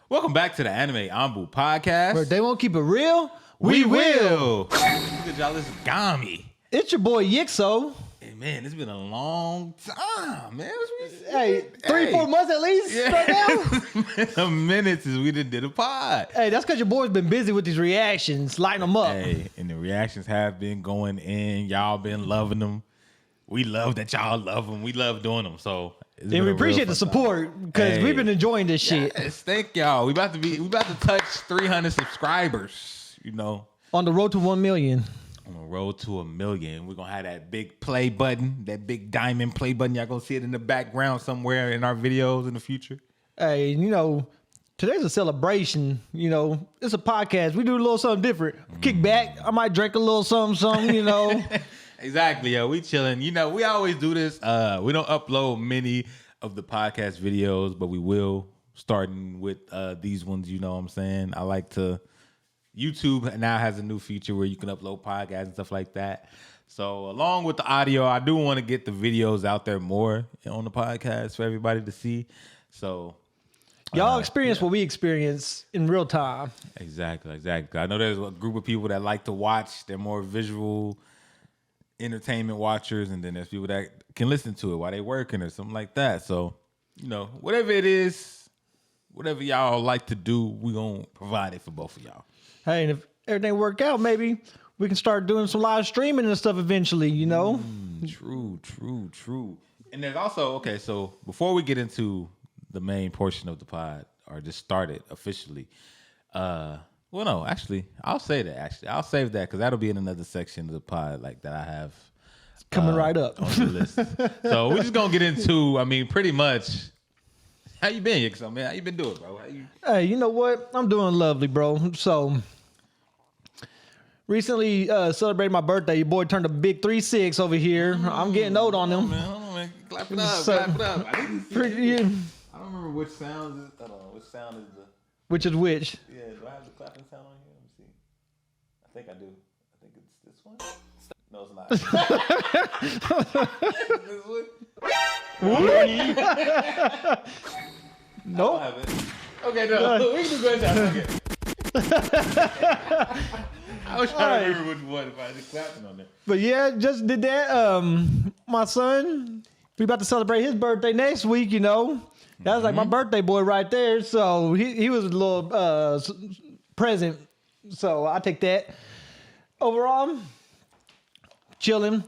Welcome back to the Anime Anbu podcast. Where they won't keep it real, we will. Look at y'all, this is Gami. It's your boy Yixo. Hey man, it's been a long time, man. Hey, 3-4 months at least. Yeah. Right now. It's been a minute since we did a pod. Hey, that's because your boy's been busy with these reactions, lighting them up. Hey, and the reactions have been going in. Y'all been loving them. We love that y'all love them. We love doing them. So and we appreciate the support because we've been enjoying this shit. Yes, thank y'all. We about to touch 300 subscribers. You know, on the road to 1 million. On the road to 1 million, we're gonna have that big play button, that big diamond play button. Y'all gonna see it in the background somewhere in our videos in the future. Hey, you know, today's a celebration. You know, it's a podcast. We do a little something different. Kick back. I might drink a little something. You know. Exactly, yo. We chilling. You know, we always do this. We don't upload many of the podcast videos, but we will, starting with these ones. You know what I'm saying? I like to. YouTube now has a new feature where you can upload podcasts and stuff like that. So along with the audio, I do want to get the videos out there more on the podcast for everybody to see. So y'all experience what we experience in real time. Exactly. I know there's a group of people that like to watch. They're more visual entertainment watchers, and then there's people that can listen to it while they're working or something like that. So, you know, whatever it is, whatever y'all like to do, we're going to provide it for both of y'all. Hey, and if everything work out, maybe we can start doing some live streaming and stuff eventually, you know? True. And there's also, okay, so before we get into the main portion of the pod, or just start it officially, well, no, actually, I'll say that, I'll save that, because that'll be in another section of the pod, like, that I have. Coming right up. On the list. So we're just going to get into, I mean, pretty much, how you been, Yixo, man? How you been doing, bro? Hey, you know what? I'm doing lovely, bro. So, recently celebrated my birthday. Your boy turned a big 3-6 over here. I'm getting old on him. Hold on, man. Clap it up. I don't remember which sound is. Hold on. Which sound is the? Which is which? Yeah. Do I have the clapping sound on here? Let me see. I think I do. I think it's this one. No, it's not. This one. Nope. Okay, no. We can do good job. I was trying to remember which one if I was clapping on there. But yeah, just did that. My son, we about to celebrate his birthday next week, you know. That was like my birthday boy right there. So he was a little present. So I take that. Overall, chilling,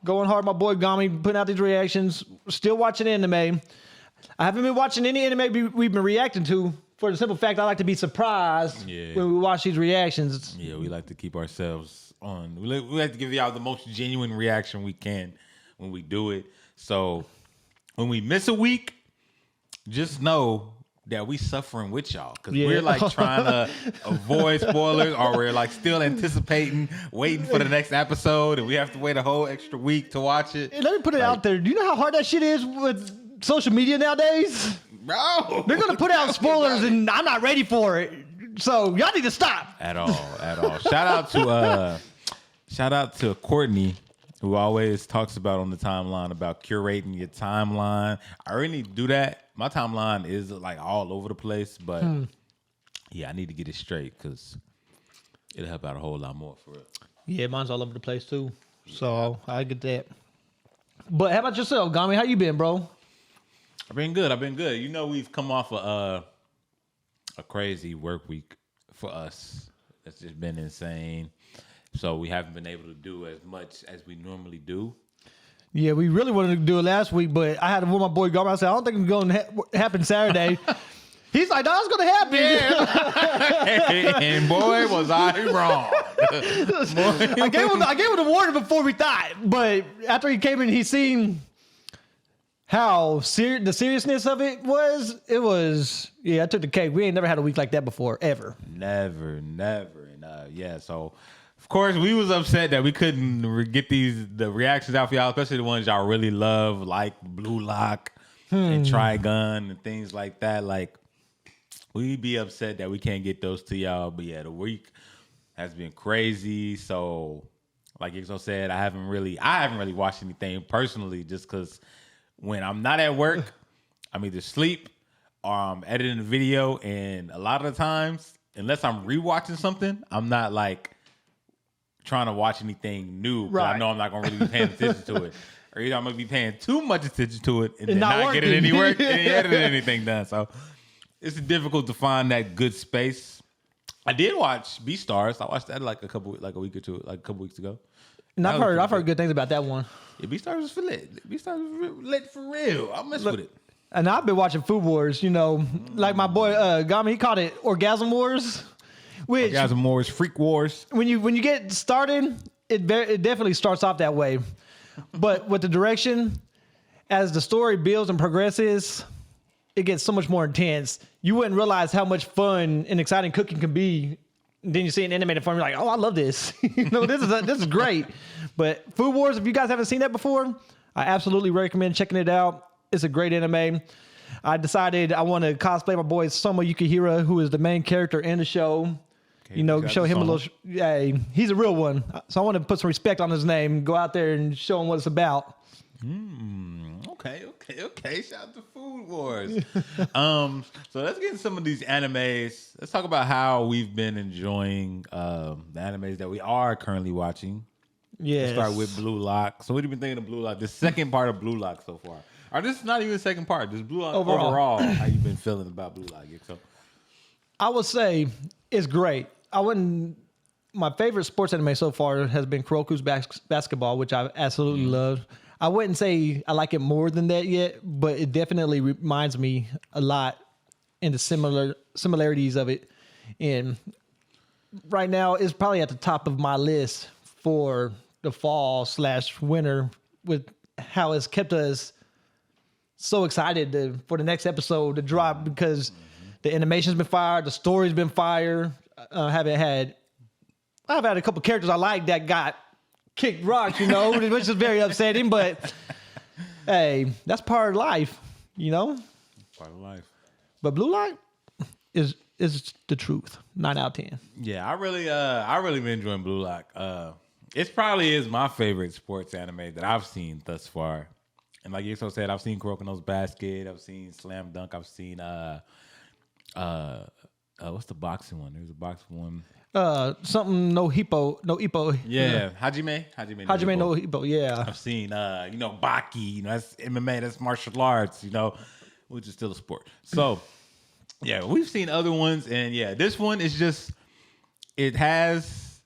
going hard. My boy Gami putting out these reactions. Still watching anime. I haven't been watching any anime we've been reacting to for the simple fact I like to be surprised when we watch these reactions. Yeah, we like to keep ourselves on. We like to give y'all the most genuine reaction we can when we do it. So when we miss a week, just know that we suffering with y'all because we're like trying to avoid spoilers, or we're like still anticipating, waiting for the next episode, and we have to wait a whole extra week to watch it. Hey, let me put it out there. Do you know how hard that shit is with social media nowadays? Bro, they're gonna put out spoilers and I'm not ready for it. So y'all need to stop. At all. Shout out to Courtney, who always talks about on the timeline about curating your timeline. I already need to do that. My timeline is like all over the place, but yeah, I need to get it straight because it'll help out a whole lot more for it. Yeah, mine's all over the place too. So I get that. But how about yourself, Gami? How you been, bro? I've been good. You know, we've come off a crazy work week for us. It's just been insane. So we haven't been able to do as much as we normally do. Yeah, we really wanted to do it last week, but I had to warn my boy Gami. I said, I don't think it's going to happen Saturday. He's like, no, it's going to happen. Yeah. And boy, was I wrong. I gave him the warning before we thought, but after he came in, he seen how the seriousness of it was. I took the cake. We ain't never had a week like that before, ever. Never. And so of course we was upset that we couldn't get the reactions out for y'all, especially the ones y'all really love, like Blue Lock and Trigun and things like that. Like, we'd be upset that we can't get those to y'all. But yeah, the week has been crazy. So like Yixo said, I haven't really watched anything personally, just because when I'm not at work, I'm either asleep editing a video, and a lot of the times, unless I'm rewatching something, I'm not like trying to watch anything new. Right. I know I'm not gonna really be paying attention to it, or either I'm gonna be paying too much attention to it and then not getting anywhere and editing anything done. So it's difficult to find that good space. I did watch Beastars. I watched that like a couple weeks ago. And I've heard good things about that one. Yeah, Beastars was lit. Beastars was lit for real. I mess with it. And I've been watching Food Wars, like my boy Gami, he called it Orgasm Wars. Orgasm Wars, Freak Wars. When you get started, it definitely starts off that way. But with the direction, as the story builds and progresses, it gets so much more intense. You wouldn't realize how much fun and exciting cooking can be. And then you see an animated form, you're like, oh, I love this. This is great. But Food Wars, if you guys haven't seen that before, I absolutely recommend checking it out. It's a great anime. I decided I want to cosplay my boy Soma Yukihira, who is the main character in the show. Okay, show him a little. Yeah, he's a real one. So I want to put some respect on his name. Go out there and show him what it's about. Okay. Shout out to Food Wars. So let's get into some of these animes. Let's talk about how we've been enjoying the animes that we are currently watching. Yeah. Let's start with Blue Lock. So what have you been thinking of Blue Lock? The second part of Blue Lock so far. Or this is not even the second part. This Blue Lock overall how you been feeling about Blue Lock? So I would say it's great. My favorite sports anime so far has been Kuroko's Basketball, which I absolutely love. I wouldn't say I like it more than that yet, but it definitely reminds me a lot in the similarities of it. And right now, it's probably at the top of my list for the fall/winter with how it's kept us so excited for the next episode to drop because the animation's been fire, the story's been fire. I've had a couple characters I like that got kicked rocks, which is very upsetting. But hey, that's part of life, Part of life. But Blue Lock is the truth. 9 out of 10. Yeah, I really been enjoying Blue Lock. It probably is my favorite sports anime that I've seen thus far. And like Yixo said, I've seen Kuroko's Basket, I've seen Slam Dunk, I've seen what's the boxing one? There's a boxing one. Something no Hippo. Yeah, Hajime no Hippo. Yeah, I've seen Baki. That's MMA. That's martial arts. Which is still a sport. So yeah, we've seen other ones, and yeah, this one is just it has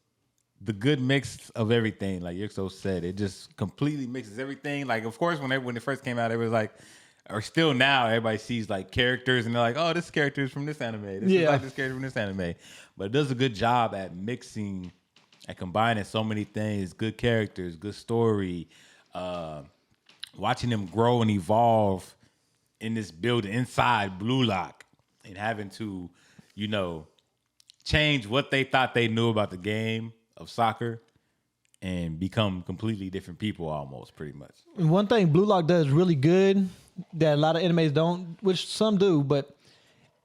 the good mix of everything. Like Yixo said, it just completely mixes everything. Like of course, when it first came out, it was like. Or still now, everybody sees like characters and they're like, "Oh, this character is from this anime. This is like this character from this anime." But it does a good job at mixing and combining so many things: good characters, good story, watching them grow and evolve in this building inside Blue Lock, and having to, change what they thought they knew about the game of soccer and become completely different people, almost pretty much. And one thing Blue Lock does really good that a lot of animes don't, which some do, but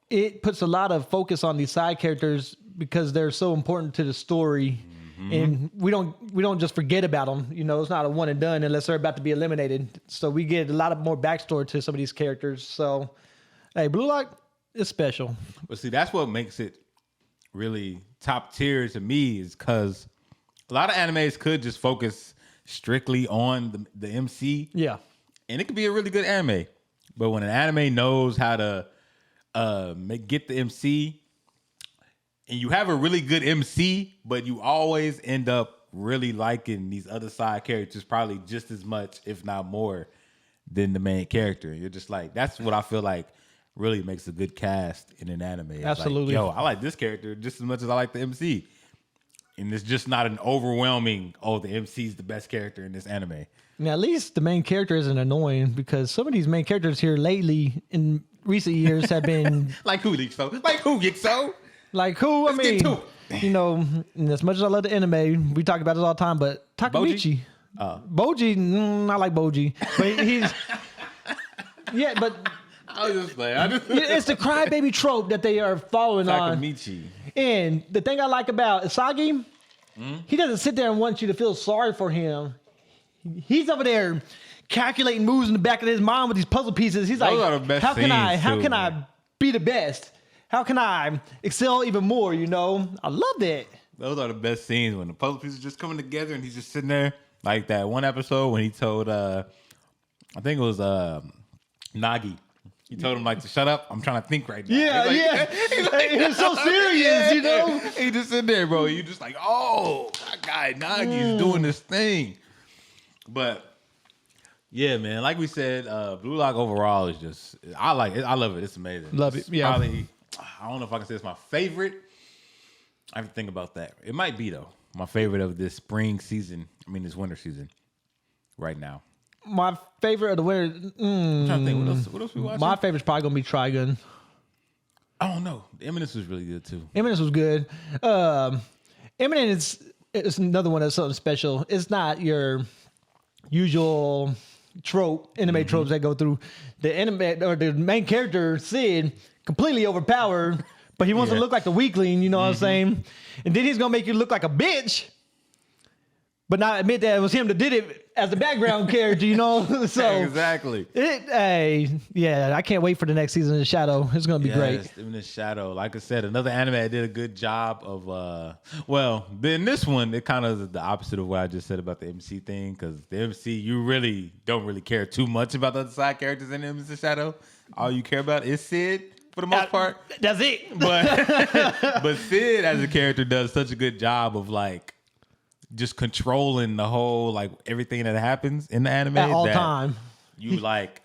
it puts a lot of focus on these side characters because they're so important to the story. And we don't just forget about them. It's not a one and done unless they're about to be eliminated. So we get a lot of more backstory to some of these characters. So, hey, Blue Lock is special. But see, that's what makes it really top tier to me is because a lot of animes could just focus strictly on the MC. Yeah. And it could be a really good anime. But when an anime knows how to get the MC, and you have a really good MC, but you always end up really liking these other side characters probably just as much, if not more, than the main character. You're just like, that's what I feel like really makes a good cast in an anime. It's absolutely. Like, I like this character just as much as I like the MC. And it's just not an overwhelming, the MC's the best character in this anime. Now, at least the main character isn't annoying because some of these main characters here lately in recent years have been... Like who, Yixo? Like who, Yixo? Like who? Let's get to it. And as much as I love the anime, we talk about this all the time, but Takamichi. Boji, I like Boji. But he's... Yeah, but... I was just playing. It's the crybaby trope that they are following Takamichi. on. And the thing I like about Isagi, he doesn't sit there and want you to feel sorry for him. He's over there calculating moves in the back of his mind with these puzzle pieces. He's Those like, are the best how can I be the best? How can I excel even more? You know, I love that. Those are the best scenes when the puzzle pieces just coming together and he's just sitting there. Like that one episode when he told, I think it was Nagi. He told him like to shut up. I'm trying to think right now. Yeah, He's like, It's so serious, you know. He just sitting there, bro. You just like, oh, that guy Nagi's doing this thing. But yeah, man. Like we said, Blue Lock overall is just, I like it. I love it. It's amazing. Love It's it. Yeah. Probably, I don't know if I can say it's my favorite. I have to think about that. It might be though. My favorite of this spring season. I mean, this winter season. Right now. My favorite of the winter. I'm trying to think. What else we watching? My favorite's probably gonna be Trigun. I don't know. Eminence was really good too. Eminence was good. Eminence is another one that's something special. It's not your usual anime tropes that go through. The anime or the main character, Sid, completely overpowered, but he wants to look like the weakling, you know what I'm saying? And then he's gonna make you look like a bitch, but not admit that it was him that did it as the background character, you know? So exactly. I can't wait for the next season of Shadow. It's gonna be great. In the Shadow. Like I said, another anime that did a good job of then this one, it kind of is the opposite of what I just said about the MC thing, because the MC, you really don't really care too much about the other side characters in the Shadow. All you care about is Sid for the most part. That's it. But Sid as a character does such a good job of like just controlling the whole, like everything that happens in the anime At all time. You like,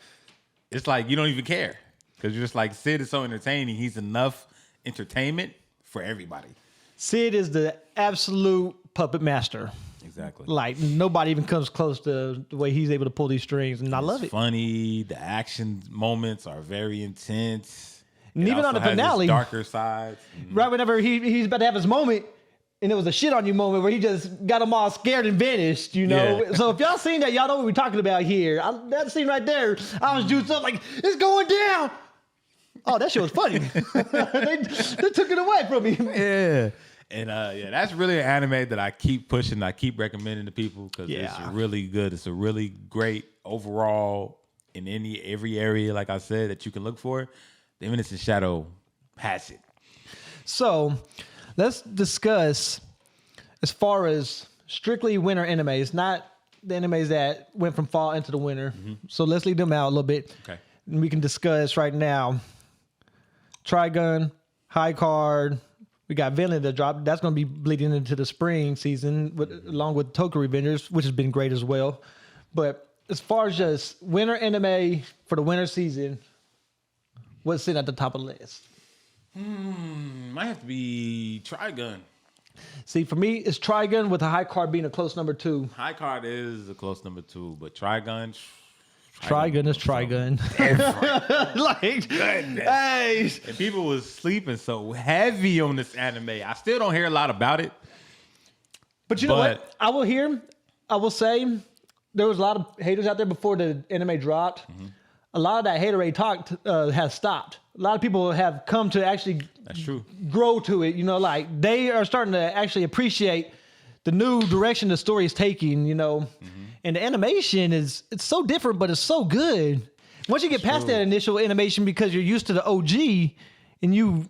it's like you don't even care because you're just like, Sid is so entertaining. He's enough entertainment for everybody. Sid is the absolute puppet master. Exactly. Like nobody even comes close to the way he's able to pull these strings, and I love it. Funny. The action moments are very intense. And even on the finale, darker sides. right whenever he's about to have his moment, and it was a shit on you moment where he just got them all scared and vanished, you know? Yeah. So if y'all seen that, y'all know what we're talking about here. That scene right there, I was juiced up like, it's going down. Oh, that shit was funny. they took it away from me. Yeah. And that's really an anime that I keep pushing. I keep recommending to people because it's really good. It's a really great overall in every area, like I said, that you can look for. The Eminence in Shadow has it. So let's discuss as far as strictly winter animes, not the animes that went from fall into the winter. Mm-hmm. So let's leave them out a little bit. Okay. And we can discuss right now Trigun, High Card. We got Villain that dropped. That's going to be bleeding into the spring season along with Toku Revengers, which has been great as well. But as far as just winter anime for the winter season, what's sitting at the top of the list? Might have to be Trigun. See, for me, it's Trigun with a High Card being a close number 2. High Card is a close number 2, but Trigun is Trigun. Like, goodness. Hey. And people was sleeping so heavy on this anime. I still don't hear a lot about it. But you know what? I will say, there was a lot of haters out there before the anime dropped. Mm-hmm. A lot of that haterade talk has stopped. A lot of people have come to actually grow to it. You know, like they are starting to actually appreciate the new direction the story is taking, you know. Mm-hmm. And the animation it's so different, but it's so good. Once you get past that initial animation because you're used to the OG and you...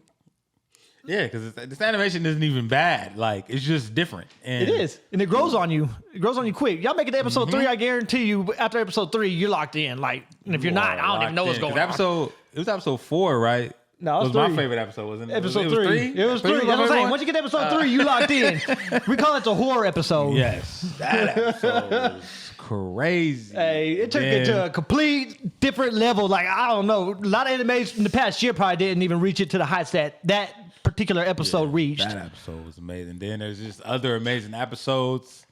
Yeah, because this animation isn't even bad. Like, it's just different. And it is. And it grows on you. It grows on you quick. Y'all make it to episode 3, I guarantee you, after episode 3, you're locked in. Like, and if you're not, I don't even know what's going on. It was episode 4, right? No, it was my favorite episode, wasn't it? Episode 3. It was 3. That's what I'm saying. Once you get to episode 3, you locked in. We call it the horror episode. Yes. That episode was crazy. Hey, it took it to a complete different level. Like, I don't know. A lot of animes in the past year probably didn't even reach it to the heights that particular episode reached. That episode was amazing. Then there's just other amazing episodes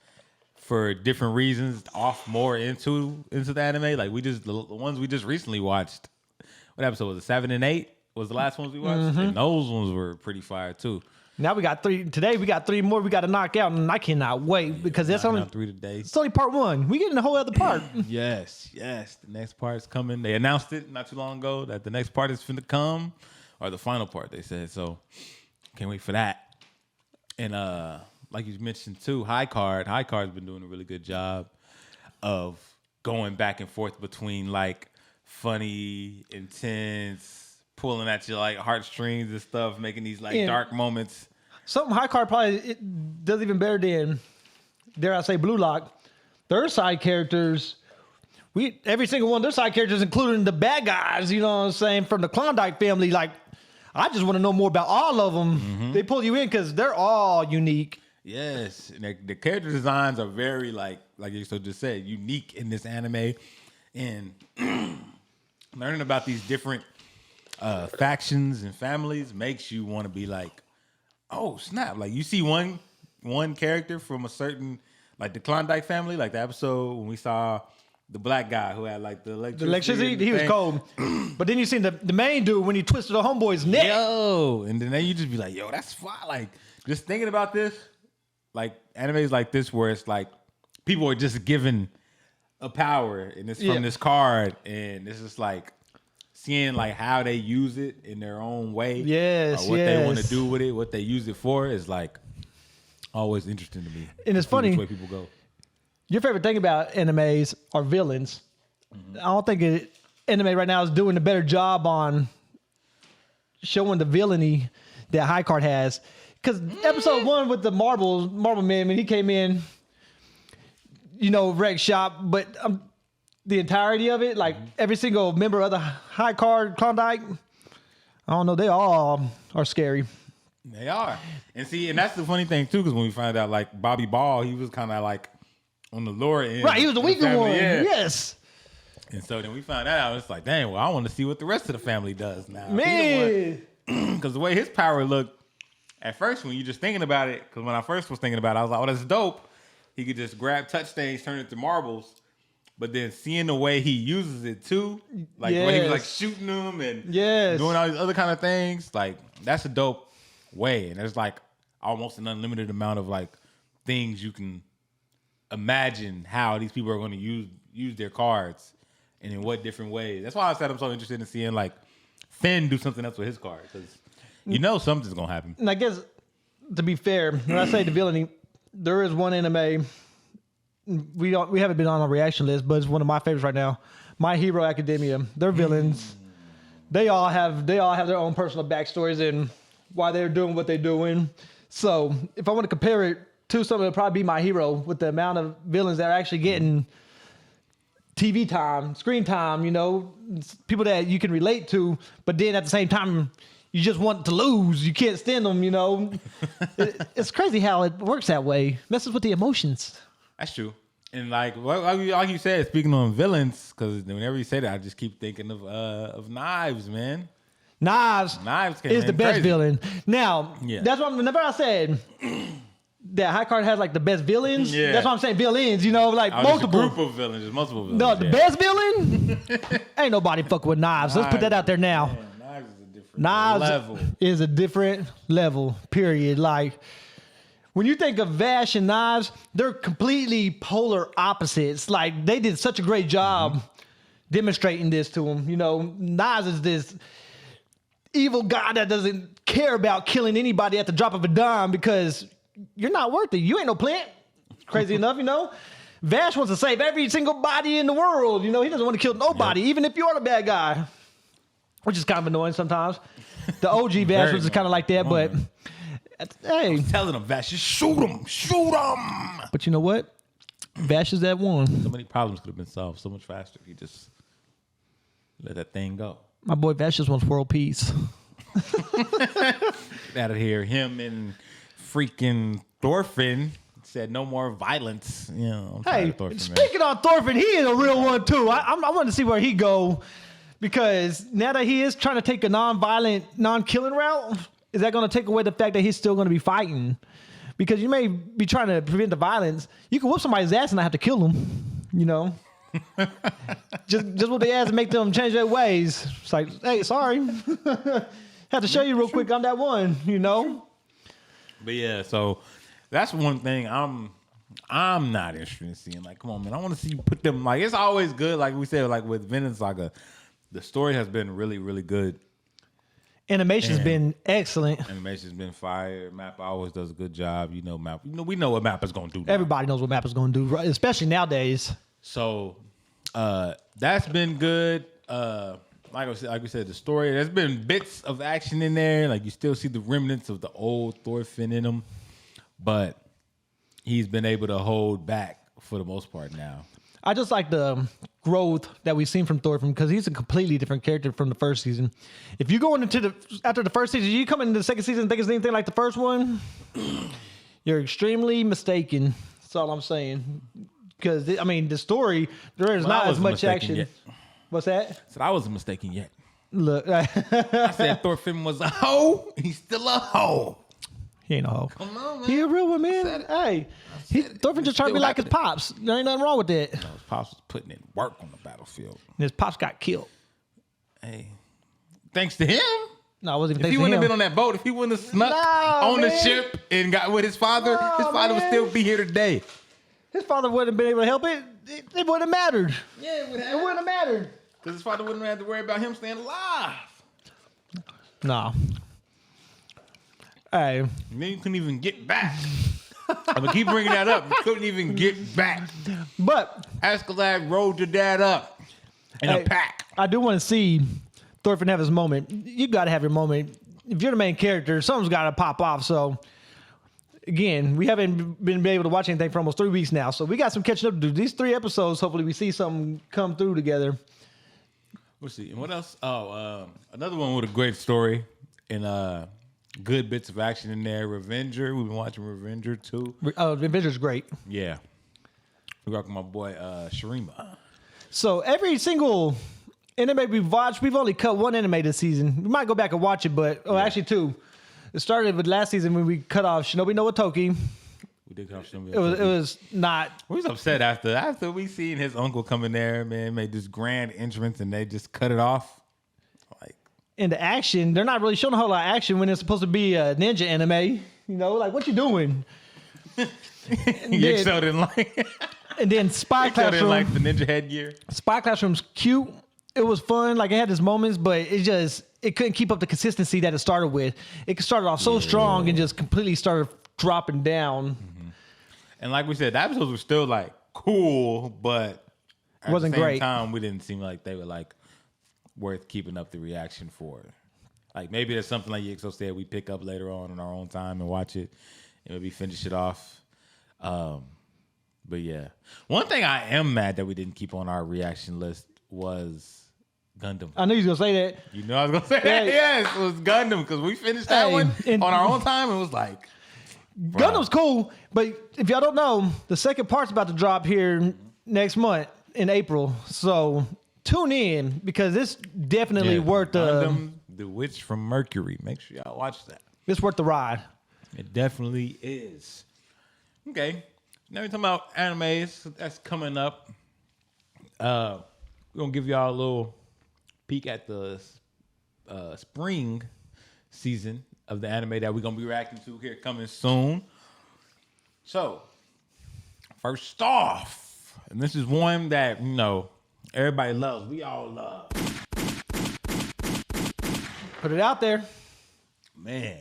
for different reasons off more into the anime. Like the ones we just recently watched. What episode was it? 7 and 8 was the last ones we watched. Mm-hmm. And those ones were pretty fire too. Now we got 3. Today we got 3 more we got to knock out, and I cannot wait because that's only 3 today. It's only part 1. We getting the whole other part. Yes. The next part's coming. They announced it not too long ago that the next part is finna come, or the final part. They said so. Can't wait for that. And like you mentioned too, High Card's been doing a really good job of going back and forth between like funny, intense, pulling at your like heartstrings and stuff, making these like dark moments. Something High Card probably does even better than, dare I say, Blue Lock. Their side characters, every single one of their side characters, including the bad guys, you know what I'm saying, from the Klondike family, like, I just want to know more about all of them. Mm-hmm. They pull you in because they're all unique. Yes, and the character designs are very like you so just said, unique in this anime, and learning about these different factions and families makes you want to be like, oh snap! Like you see one character from a certain, like the Klondike family, like the episode when we saw the black guy who had like the electricity. He was cold. But then you seen the main dude when he twisted the homeboy's neck. Yo, and then you just be like, yo, that's fine. Like just thinking about this. Like animes like this where it's like people are just given a power and it's from this card, and it's just like seeing like how they use it in their own way. Yes, what they want to do with it, what they use it for is like always interesting to me. And it's funny. Which way people go. Your favorite thing about animes are villains. Mm-hmm. I don't think anime right now is doing a better job on showing the villainy that High Card has. Because episode 1 with the Marble Man, when he came in, you know, wreck shop, but the entirety of it, like every single member of the High Card Klondike, I don't know, they all are scary. They are. And see, and that's the funny thing too, because when we find out like Bobby Ball, he was kind of like on the lower end. Right, he was the weaker one. Yeah. Yes. And so then we found that out. It's like, dang, well, I want to see what the rest of the family does now. Man. Because the way his power looked, at first, when you're just thinking about it, because when I first was thinking about it, I was like, oh, that's dope. He could just grab touch stains, turn it to marbles. But then seeing the way he uses it too, like the way he was like shooting them and doing all these other kind of things, like that's a dope way. And there's like almost an unlimited amount of like things you can imagine how these people are going to use their cards and in what different ways. That's why I said I'm so interested in seeing like Finn do something else with his card, because you know something's gonna happen. And I guess, to be fair, when I say the villainy, there is one anime we haven't been on a reaction list, but it's one of my favorites right now. My Hero Academia. They're villains. They all have their own personal backstories and why they're doing what they're doing. So if I want to compare it to something, it'll probably be My Hero, with the amount of villains that are actually getting TV time, screen time, you know, people that you can relate to, but then at the same time, you just want to lose. You can't stand them, you know. It's crazy how it works that way. Messes with the emotions. That's true. And like you said, speaking on villains, because whenever you say that, I just keep thinking of Knives, man. Knives is the best villain. Now, that's what whenever I said that High Card has like the best villains, that's why I'm saying villains, you know, like multiple. Just a group of villains, just multiple villains. No, the best villain? Ain't nobody fucking with Knives. Let's put that out there now. Man, Knives is a different level, period. Like, when you think of Vash and Knives, they're completely polar opposites. Like, they did such a great job demonstrating this to them. You know, Knives is this evil guy that doesn't care about killing anybody at the drop of a dime because you're not worth it. You ain't no plant. Crazy enough, you know? Vash wants to save every single body in the world. You know, he doesn't want to kill nobody, even if you're the bad guy. Which is kind of annoying sometimes. The OG Vash was kind of like that, but hey. I'm telling him, Vash, just shoot him. But you know what? Vash is that one. So many problems could have been solved so much faster if you just let that thing go. My boy Vash just wants world peace. Out of here. Him and freaking Thorfinn said no more violence. You know, hey, speaking of Thorfinn, he is a real one too. I want to see where he go. Because now that he is trying to take a non-violent, non-killing route, is that going to take away the fact that he's still going to be fighting? Because you may be trying to prevent the violence. You can whoop somebody's ass and not have to kill them, you know? just whoop their ass and make them change their ways. It's like, hey, sorry. Have to show you real quick, I'm that one, you know? But yeah, so that's one thing I'm not interested in seeing. Like, come on, man. I want to see you put them, like, it's always good, like we said, like with Vinland Saga. The story has been really, really good. Animation's been excellent. Animation's been fire. Mappa always does a good job. You know, Mappa. You know, we know what Mappa's gonna do now. Everybody knows what Mappa's gonna do, right? Especially nowadays. So that's been good. Like like we said, the story. There's been bits of action in there. Like you still see the remnants of the old Thorfinn in him, but he's been able to hold back for the most part now. I just like the growth that we've seen from Thorfinn because he's a completely different character from the first season. If you go into after the first season, you come into the second season and think it's anything like the first one, you're extremely mistaken. That's all I'm saying. Because the story there is not as much action. Yet. What's that? I said I wasn't mistaken yet. Look, I said Thorfinn was a hoe. He's still a hoe. He ain't a hoe. Come on, man. He a real one, man. Hey, Thorfinn just trying to be like his pops. There ain't nothing wrong with that. His pops was putting in work on the battlefield. And his pops got killed. Hey, thanks to him. No, I wasn't. If he wouldn't have been on that boat, if he wouldn't have snuck on the ship and got with his father, his father would still be here today. His father wouldn't have been able to help it. It wouldn't have mattered. Yeah, it wouldn't have mattered. Because his father wouldn't have to worry about him staying alive. No. Hey. And then you couldn't even get back. I'm going to keep bringing that up. You couldn't even get back. But Askeladd rode your dad up in a pack. I do want to see Thorfinn have his moment. You got to have your moment. If you're the main character, something's got to pop off. So, again, we haven't been able to watch anything for almost 3 weeks now. So, we got some catching up to do. These 3 episodes, hopefully, we see something come through together. We'll see. And what else? Oh, another one with a great story and good bits of action in there. Revenger. We've been watching Revenger too. Revenger's great. Yeah. We got my boy Shurima. So every single anime we've watched, we've only cut 1 anime this season. We might go back and watch it, but actually 2. It started with last season when we cut off Shinobi no Watoki. We did cut off Shinobi. It was not. We was upset after we seen his uncle come in there, man, made this grand entrance, and they just cut it off. Like into action, they're not really showing a whole lot of action when it's supposed to be a ninja anime. You know, like what you doing? Yixo didn't like it. And then Spy Classroom. Didn't like the ninja headgear. Spy Classroom's cute. It was fun. Like it had its moments, but it couldn't keep up the consistency that it started with. It started off so strong and just completely started dropping down. Mm-hmm. And like we said, the episodes were still like cool, but at wasn't the same great. time, we didn't seem like they were like worth keeping up the reaction for. Like maybe there's something like Yixo said we pick up later on in our own time and watch it and maybe finish it off. But yeah, one thing I am mad that we didn't keep on our reaction list was Gundam. I knew you was gonna say that. You know I was gonna say that. Yes, it was Gundam because we finished that one on our own time. It was like. Bro. Gundam's cool, but if y'all don't know, the second part's about to drop here next month in April. So tune in because it's definitely worth Gundam, the Witch from Mercury. Make sure y'all watch that. It's worth the ride. It definitely is. Okay. Now we're talking about animes that's coming up. We're gonna give y'all a little peek at the spring season of the anime that we're going to be reacting to here coming soon. So, first off, and this is one that, you know, everybody loves. We all love. Put it out there. Man.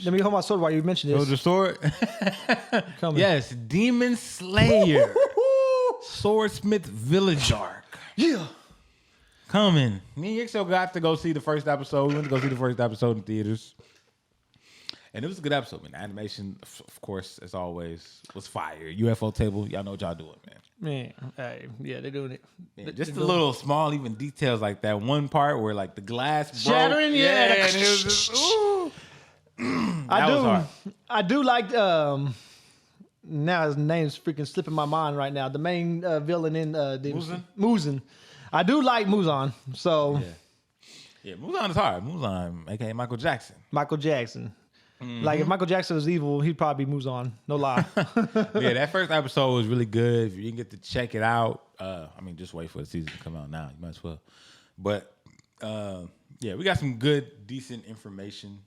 Let me hold my sword while you mention this. Hold the sword? Yes, Demon Slayer. Swordsmith Village Arc. Yeah. Coming. Me and Yixo got to go see the first episode. We went to go see the first episode in theaters. And it was a good episode, man. The animation, of course, as always, was fire. UFO table, y'all know what y'all doing, man. Man, hey, yeah, they're doing it. Man, just the little small, even details like that one part where like the glass broke. Shattering, yeah. And it was just, ooh. I do like. Now his name's freaking slipping my mind right now. The main villain in Muzan. I do like Muzan. So yeah, Muzan is hard. Muzan, aka Michael Jackson. Michael Jackson. Mm-hmm. Like if Michael Jackson was evil, he'd probably be Muzan. No lie. Yeah, that first episode was really good. If you didn't get to check it out, just wait for the season to come out now. You might as well. But yeah, we got some good, decent information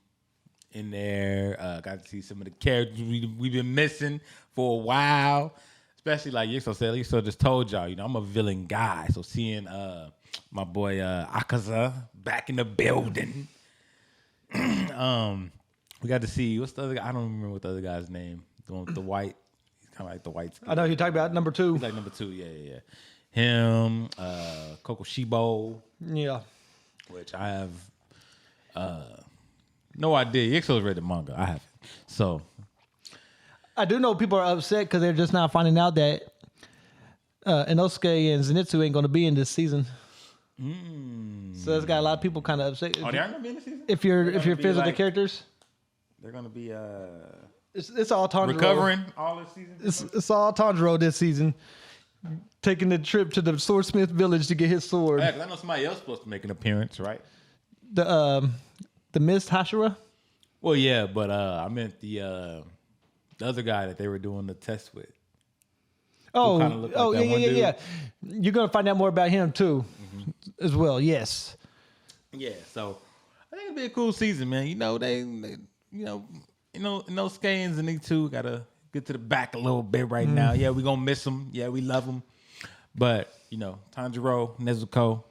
in there. Got to see some of the characters we've been missing for a while. Especially like Yixo said, Yixo just told y'all, you know, I'm a villain guy. So seeing my boy Akaza back in the building. We got to see, what's the other guy? I don't remember what the other guy's name. The one with the white. He's kind of like the white skin. I know you're talking about number 2. He's like number 2, yeah. Him, Kokushibo. Yeah. which I have no idea. Yixo's read the manga. I haven't. So I do know people are upset because they're just now finding out that Inosuke and Zenitsu ain't going to be in this season. So it's got a lot of people kind of upset. oh, they aren't gonna be in the season. If you're fans of the like- characters, They're gonna be it's all Tanjiro. recovering all this season. It's all Tanjiro this season, taking the trip to the swordsmith village to get his sword. Yeah, 'cause I know somebody else supposed to make an appearance, right? The Mist Hashira. Well, yeah, but I meant the other guy that they were doing the test with. Oh, kinda looked like that one yeah. You're gonna find out more about him too, as well. Yes. Yeah, so I think it'll be a cool season, man. You know, they those Skans and they too gotta get to the back a little bit right now. Yeah, we gonna miss them. Yeah, we love them, but Tanjiro, Nezuko,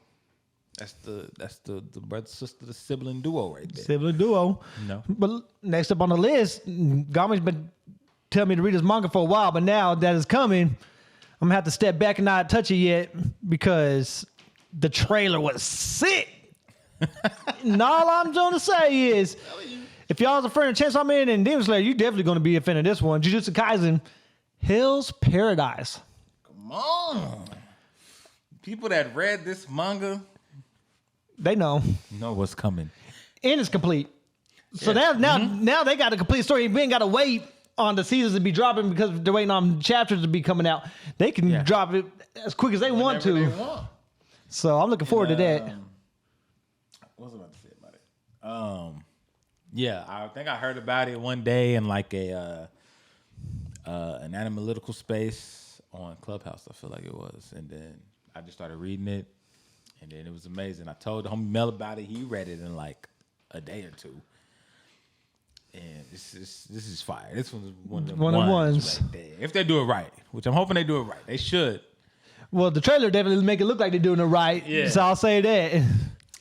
that's the brother sister, the sibling duo right there. Sibling duo. No. But next up on the list, Gami's been telling me to read his manga for a while, but now that is coming, I'm gonna have to step back and not touch it yet because the trailer was sick. And all I'm going to say is, if y'all's a friend of Chainsaw Man and Demon Slayer, you definitely going to be a fan of this one. Jujutsu Kaisen, Hell's Paradise. Come on, people that read this manga They know. know what's coming. And it's complete. So now they got a complete story. We ain't got to wait on the seasons to be dropping because they're waiting on chapters to be coming out. They can drop it as quick as they want to. Whenever they want. So I'm looking forward to that. What was I about to say about it? Yeah, I think I heard about it one day in like an analytical space on Clubhouse. I feel like it was, and then I just started reading it, and then it was amazing. I told homie Mel about it. He read it in like a day or two, and this is fire. This one's one of the ones right there. If they do it right, which I'm hoping they do it right, they should. Well, the trailer definitely make it look like they're doing it right. Yeah. So I'll say that.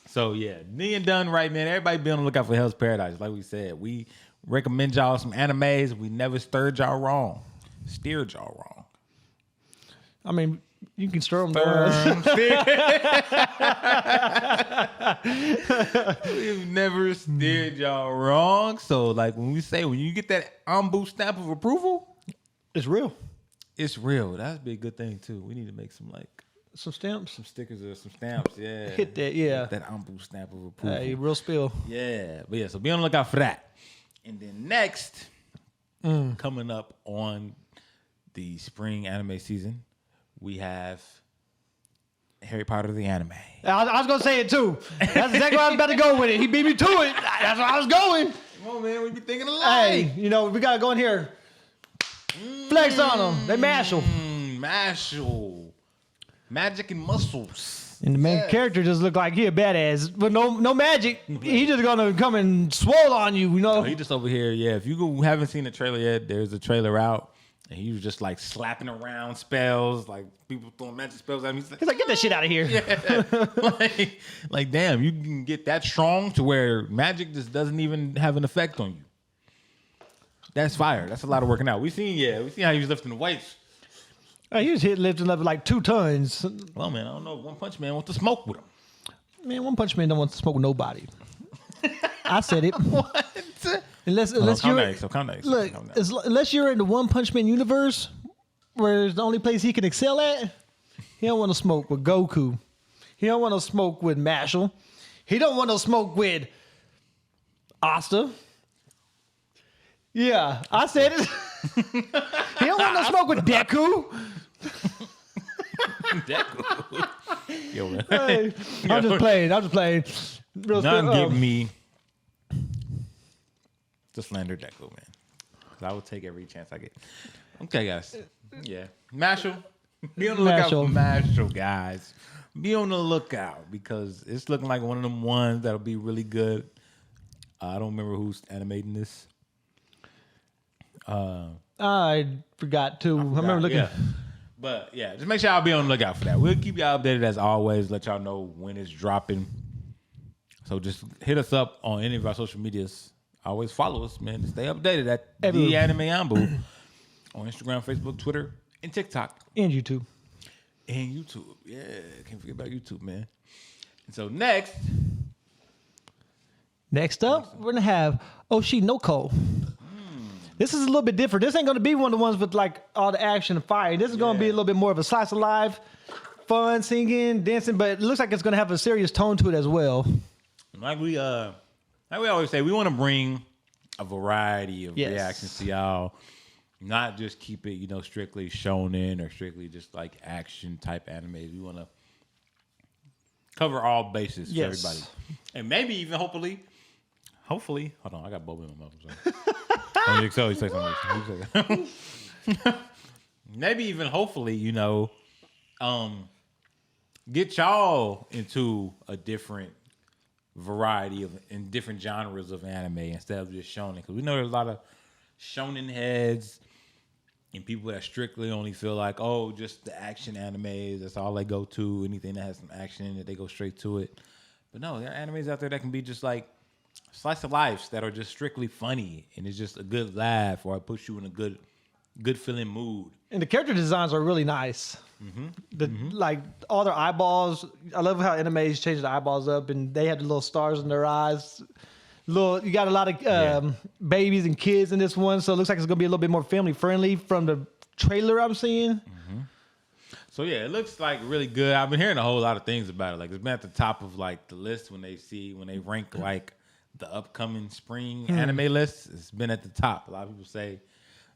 So yeah, me and done right, man. Everybody be on the lookout for Hell's Paradise. Like we said, we recommend y'all some animes. We never steered y'all wrong. I mean, you can stir them. We've never steered y'all wrong. So like when you get that Anbu stamp of approval, It's real. it's real. That'd be a good thing too. We need to make some Stamps. some stickers or some stamps. Yeah, Hit that, yeah. That Anbu stamp of approval. Hey, real spill. Yeah, but yeah, so be on the lookout for that. And then next, coming up on the spring anime season, we have Harry Potter the anime. I was going to say it too. That's exactly where I was about to go with it. He beat me to it. That's where I was going. Come on, man, we be thinking alike. Hey, we got to go in here. Flex on them. They mashal. Mashal. Magic and muscles. And the main character just look like he a badass. But no magic. He just going to come and swole on you, Oh, he just over here. Yeah, if you haven't seen the trailer yet, there's a trailer out. And he was just like slapping around spells, like people throwing magic spells at him. He's like, get that shit out of here. Yeah. like, damn, you can get that strong to where magic just doesn't even have an effect on you. That's fire. That's a lot of working out. We seen how he was lifting the weights. He was lifting up like 2 tons. Well, man, I don't know. One Punch Man wants to smoke with him. Man, One Punch Man don't want to smoke with nobody. I said it. What? Unless calm you're down. Look, unless you're in the One Punch Man universe, where it's the only place he can excel at, he don't want to smoke with Goku. He don't want to smoke with Mashal. He don't want to smoke with Asta. Yeah, I said it. He don't want to smoke with Deku. Yo, man. Hey, I'm just playing. Real None quick, give me to slander Deku, man. 'Cause I will take every chance I get. Okay, guys. Yeah. Mashal. Be on the lookout for Mashal, guys. Be on the lookout because it's looking like one of them ones that'll be really good. I don't remember who's animating this. I forgot to. I remember looking. Yeah. But yeah, just make sure y'all be on the lookout for that. We'll keep y'all updated as always. Let y'all know when it's dropping. So just hit us up on any of our social medias. Always follow us, man. Stay updated at the Anime Anbu on Instagram, Facebook, Twitter, and TikTok. And YouTube. And YouTube. Yeah, can't forget about YouTube, man. And so next, Next up, we're going to have Oshinoko. This is a little bit different. This ain't going to be one of the ones with like all the action and fire. This is going to be a little bit more of a slice of life, fun, singing, dancing, but it looks like it's going to have a serious tone to it as well. Like we always say, we want to bring a variety of reactions to y'all. Not just keep it, strictly shonen or strictly just like action type animes. We want to cover all bases for everybody. And maybe even hopefully, hold on, I got boba in my mouth. So he say something. Maybe even hopefully, get y'all into a different variety in different genres of anime instead of just shonen. Because we know there's a lot of shonen heads and people that strictly only feel like, oh, just the action animes, that's all they go to. Anything that has some action in it, they go straight to it. But no, there are animes out there that can be just like slice of lives that are just strictly funny and it's just a good laugh or it puts you in a good feeling mood. And the character designs are really nice. Like all their eyeballs. I love how animes change the eyeballs up and they have the little stars in their eyes. You got a lot of babies and kids in this one, so it looks like it's gonna be a little bit more family friendly from the trailer I'm seeing. So yeah, it looks like really good. I've been hearing a whole lot of things about it. Like it's been at the top of like the list when they rank like the upcoming spring anime list. It's been at the top. A lot of people say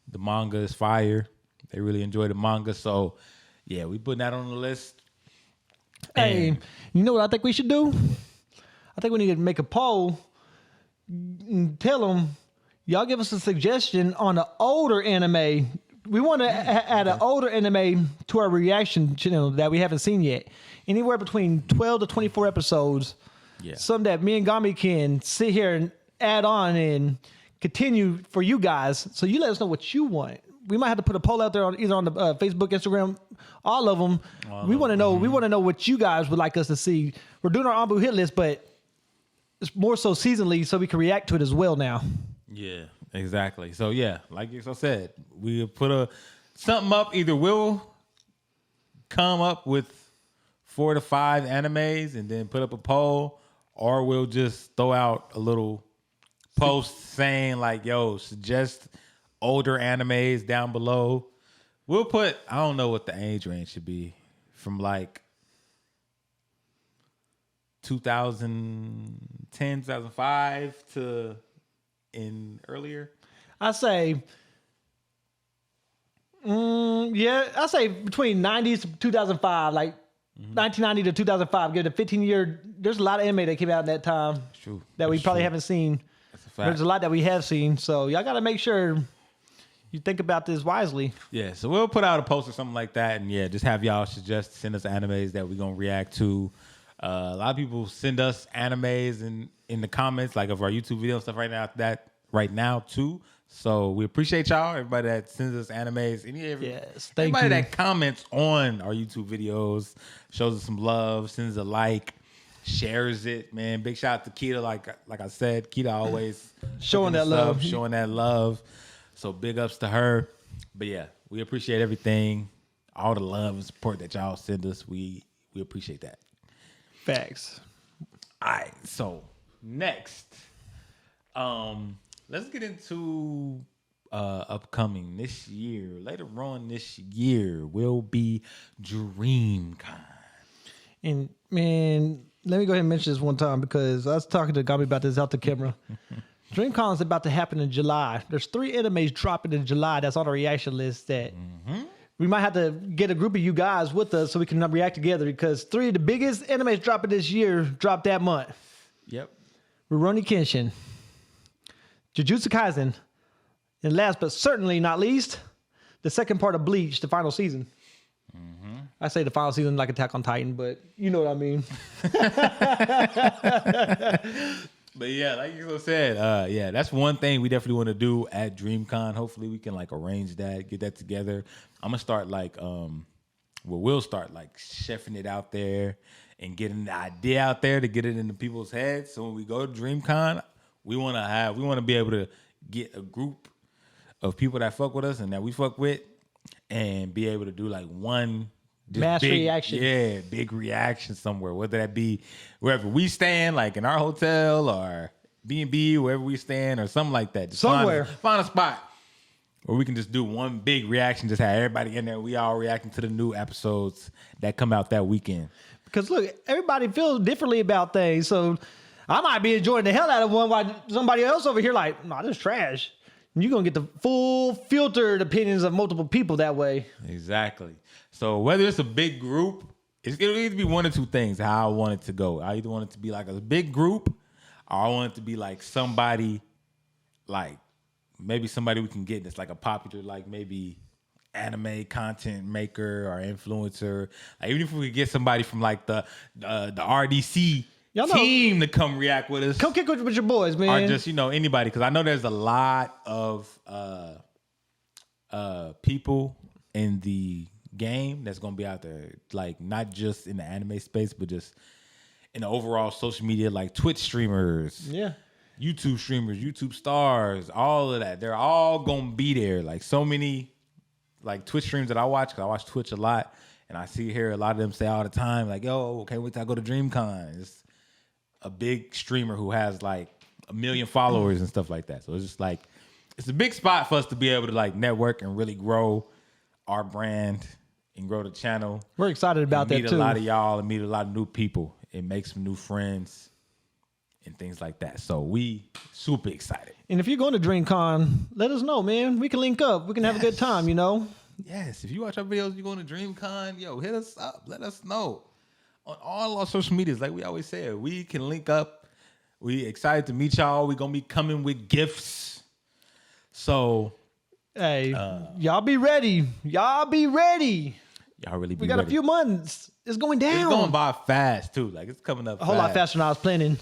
the manga is fire. They really enjoy the manga. So yeah, we putting that on the list. Hey, you know what I think we should do? I think we need to make a poll and tell them, y'all give us a suggestion on an older anime. We want to add an older anime to our reaction channel that we haven't seen yet. Anywhere between 12 to 24 episodes. Yeah. Something that me and Gami can sit here and add on and continue for you guys. So you let us know what you want. We might have to put a poll out there on either on the Facebook, Instagram, all of them. We want to know. We want to know what you guys would like us to see. We're doing our Anbu hit list, but it's more so seasonally, so we can react to it as well now. Yeah, exactly. So yeah, like you said, we put something up. Either we'll come up with 4 to 5 animes and then put up a poll, or we'll just throw out a little post saying like, "Yo, suggest older animes down below." We'll put, I don't know what the age range should be, from like 2010, 2005 to in earlier. I say, I say between 90s to 2005, like 1990 to 2005. Give it a 15-year. There's a lot of anime that came out in that time. That's true. That we probably haven't seen. That's a fact. There's a lot that we have seen, so y'all got to make sure you think about this wisely. Yeah, so we'll put out a post or something like that, and yeah, just have y'all send us animes that we're gonna react to. A lot of people send us animes in the comments, like of our YouTube video and stuff right now too. So we appreciate y'all, everybody that sends us animes. Everybody that comments on our YouTube videos, shows us some love, sends a like, shares it, man. Big shout out to Keita, like I said, Keita always showing that love. So big ups to her. But yeah, we appreciate everything, all the love and support that y'all send us. We appreciate that. Facts. All right, so next, let's get into upcoming this year. Later on this year will be DreamCon. And man, let me go ahead and mention this one time because I was talking to Gami about this out the camera. DreamCon is about to happen in July. There's 3 animes dropping in July that's on our reaction list that we might have to get a group of you guys with us so we can react together because 3 of the biggest animes dropping this year dropped that month. Yep. Rurouni Kenshin, Jujutsu Kaisen, and last but certainly not least, the second part of Bleach, the final season. I say the final season like Attack on Titan, but you know what I mean. But yeah, like you said, that's one thing we definitely want to do at DreamCon. Hopefully we can like arrange that, get that together. I'm gonna start we'll start like chefing it out there and getting the idea out there to get it into people's heads. So when we go to DreamCon, we want to be able to get a group of people that fuck with us and that we fuck with, and be able to do like one mass reaction. Yeah, big reaction somewhere, whether that be wherever we stand, like in our hotel or B&B, wherever we stand, or something like that. Just Somewhere. Find a spot where we can just do one big reaction, just have everybody in there. We all reacting to the new episodes that come out that weekend. Because look, everybody feels differently about things. So I might be enjoying the hell out of one while somebody else over here like, nah, this is trash. And you're going to get the full filtered opinions of multiple people that way. Exactly. So whether it's a big group, it'll either be one or two things how I want it to go. I either want it to be like a big group, or I want it to be like somebody, like maybe somebody we can get that's like a popular, like maybe anime content maker or influencer. Like even if we could get somebody from like the RDC team to come react with us. Come kick with your boys, man. Or just, anybody. Because I know there's a lot of people in the game that's going to be out there. Like not just in the anime space, but just in the overall social media, like Twitch streamers. Yeah. YouTube streamers, YouTube stars, all of that. They're all going to be there. Like so many like Twitch streams that I watch, because I watch Twitch a lot, and I see a lot of them say all the time, like, yo, can't wait till I go to DreamCon. It's a big streamer who has like 1 million followers and stuff like that. So it's just like, it's a big spot for us to be able to like network and really grow our brand and grow the channel. We're excited about that too. Meet a lot of y'all and meet a lot of new people and make some new friends and things like that. So we super excited. And if you're going to DreamCon, let us know, man. We can link up. We can have a good time, Yes. If you watch our videos, you're going to DreamCon, hit us up. Let us know. On all our social medias, like we always say, we can link up. We excited to meet y'all. We're going to be coming with gifts. So. Hey, y'all be ready. Y'all be ready. Y'all really be We got ready. a few months. It's going down. It's going by fast, too. Like, it's coming up a whole lot faster than I was planning.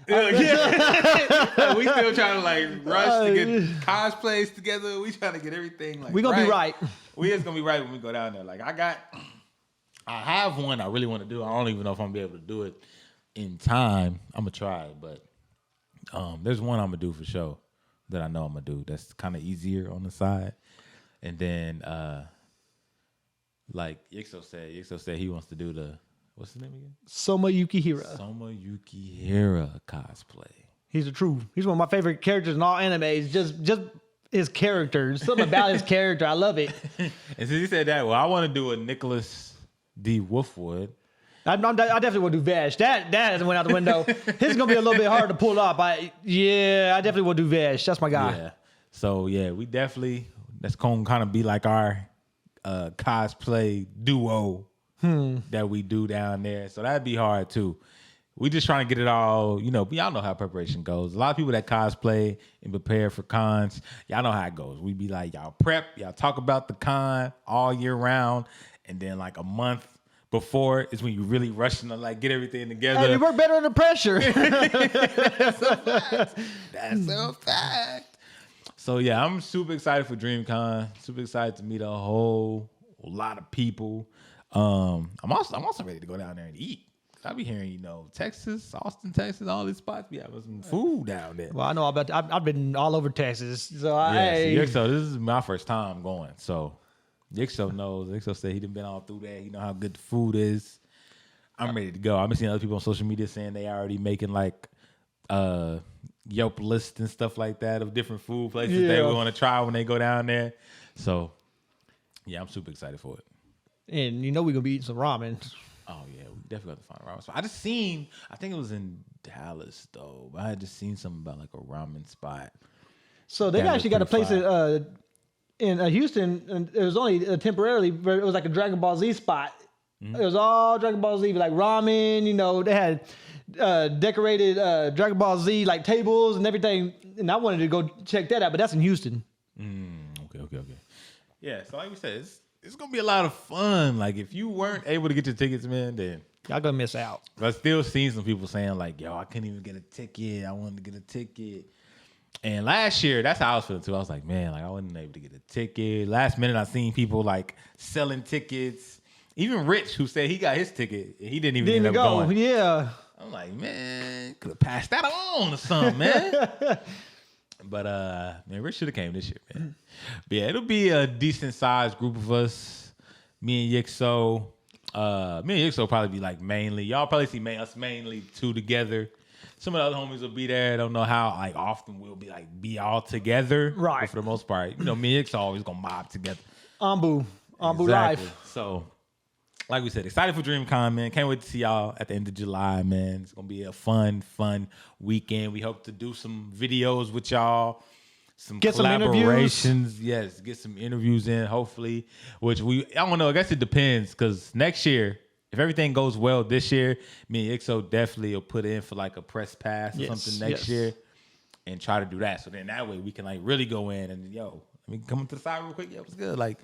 Yeah. We still trying to like rush to get cosplays together. We trying to get everything like we gonna be right. We just gonna be right when we go down there. Like I have one I really want to do. I don't even know if I'm gonna be able to do it in time. I'm gonna try it, but there's one I'm gonna do for sure that I know I'm gonna do. That's kind of easier on the side. And then like Yixo said he wants to do the. What's his name again? Soma Yukihira. Soma Yukihira cosplay. He's he's one of my favorite characters in all animes. Just his character. Something about his character. I love it. And since he said that, well, I want to do a Nicholas D. Wolfwood. I definitely want to do Vash. That hasn't went out the window. His is gonna be a little bit hard to pull off. I definitely want to do Vash. That's my guy. Yeah. So we definitely, that's gonna kind of be like our cosplay duo that we do down there. So that'd be hard too. We just trying to get it all, y'all know how preparation goes. A lot of people that cosplay and prepare for cons, y'all know how it goes. We be like, y'all prep, y'all talk about the con all year round, and then like a month before is when you really rushing to like get everything together. Hey, we work better under pressure. That's a fact. That's a fact. So I'm super excited for DreamCon. Super excited to meet a whole lot of people. I'm also ready to go down there and eat. I be hearing, Texas, Austin, Texas, all these spots be having some food down there. Well, I know about that. I've been all over Texas. So Yixo, this is my first time going. So Yixo knows. Yixo said he done been all through there. You know how good the food is. I'm ready to go. I've been seeing other people on social media saying they already making like Yelp lists and stuff like that of different food places they want to try when they go down there. So I'm super excited for it. And we're going to be eating some ramen. Oh, yeah. We definitely got to find a ramen spot. I think it was in Dallas, though. But I had just seen something about like a ramen spot. So they've actually got a place in Houston, and it was only temporarily, but it was like a Dragon Ball Z spot. Mm-hmm. It was all Dragon Ball Z, like ramen, they had decorated Dragon Ball Z like tables and everything. And I wanted to go check that out, but that's in Houston. Okay. Yeah, so like we said, it's going to be a lot of fun. Like, if you weren't able to get your tickets, man, then y'all going to miss out. I've still seen some people saying, like, yo, I couldn't even get a ticket. I wanted to get a ticket. And last year, that's how I was feeling, too. I was like, man, like, I wasn't able to get a ticket. Last minute, I seen people, like, selling tickets. Even Rich, who said he got his ticket, he didn't even end up going. Yeah. I'm like, man, could have passed that on or something, man. But man, Rich should have came this year, man. But yeah, it'll be a decent sized group of us. Me and Yixo. Probably be like mainly. Y'all probably see us mainly two together. some of the other homies will be there. I don't know how like often we'll be all together. Right. But for the most part, me and X always gonna mob together. Anbu Exactly. life. So, like we said, excited for DreamCon, man. Can't wait to see y'all at the end of July, man. It's gonna be a fun weekend. We hope to do some videos with y'all. Get some collaborations, yes. Get some interviews in, hopefully. I don't know. I guess it depends because next year, if everything goes well this year, me and IXO definitely will put in for like a press pass or something next year, and try to do that. So then that way we can like really go in and come to the side real quick. Yeah, what's good? Like,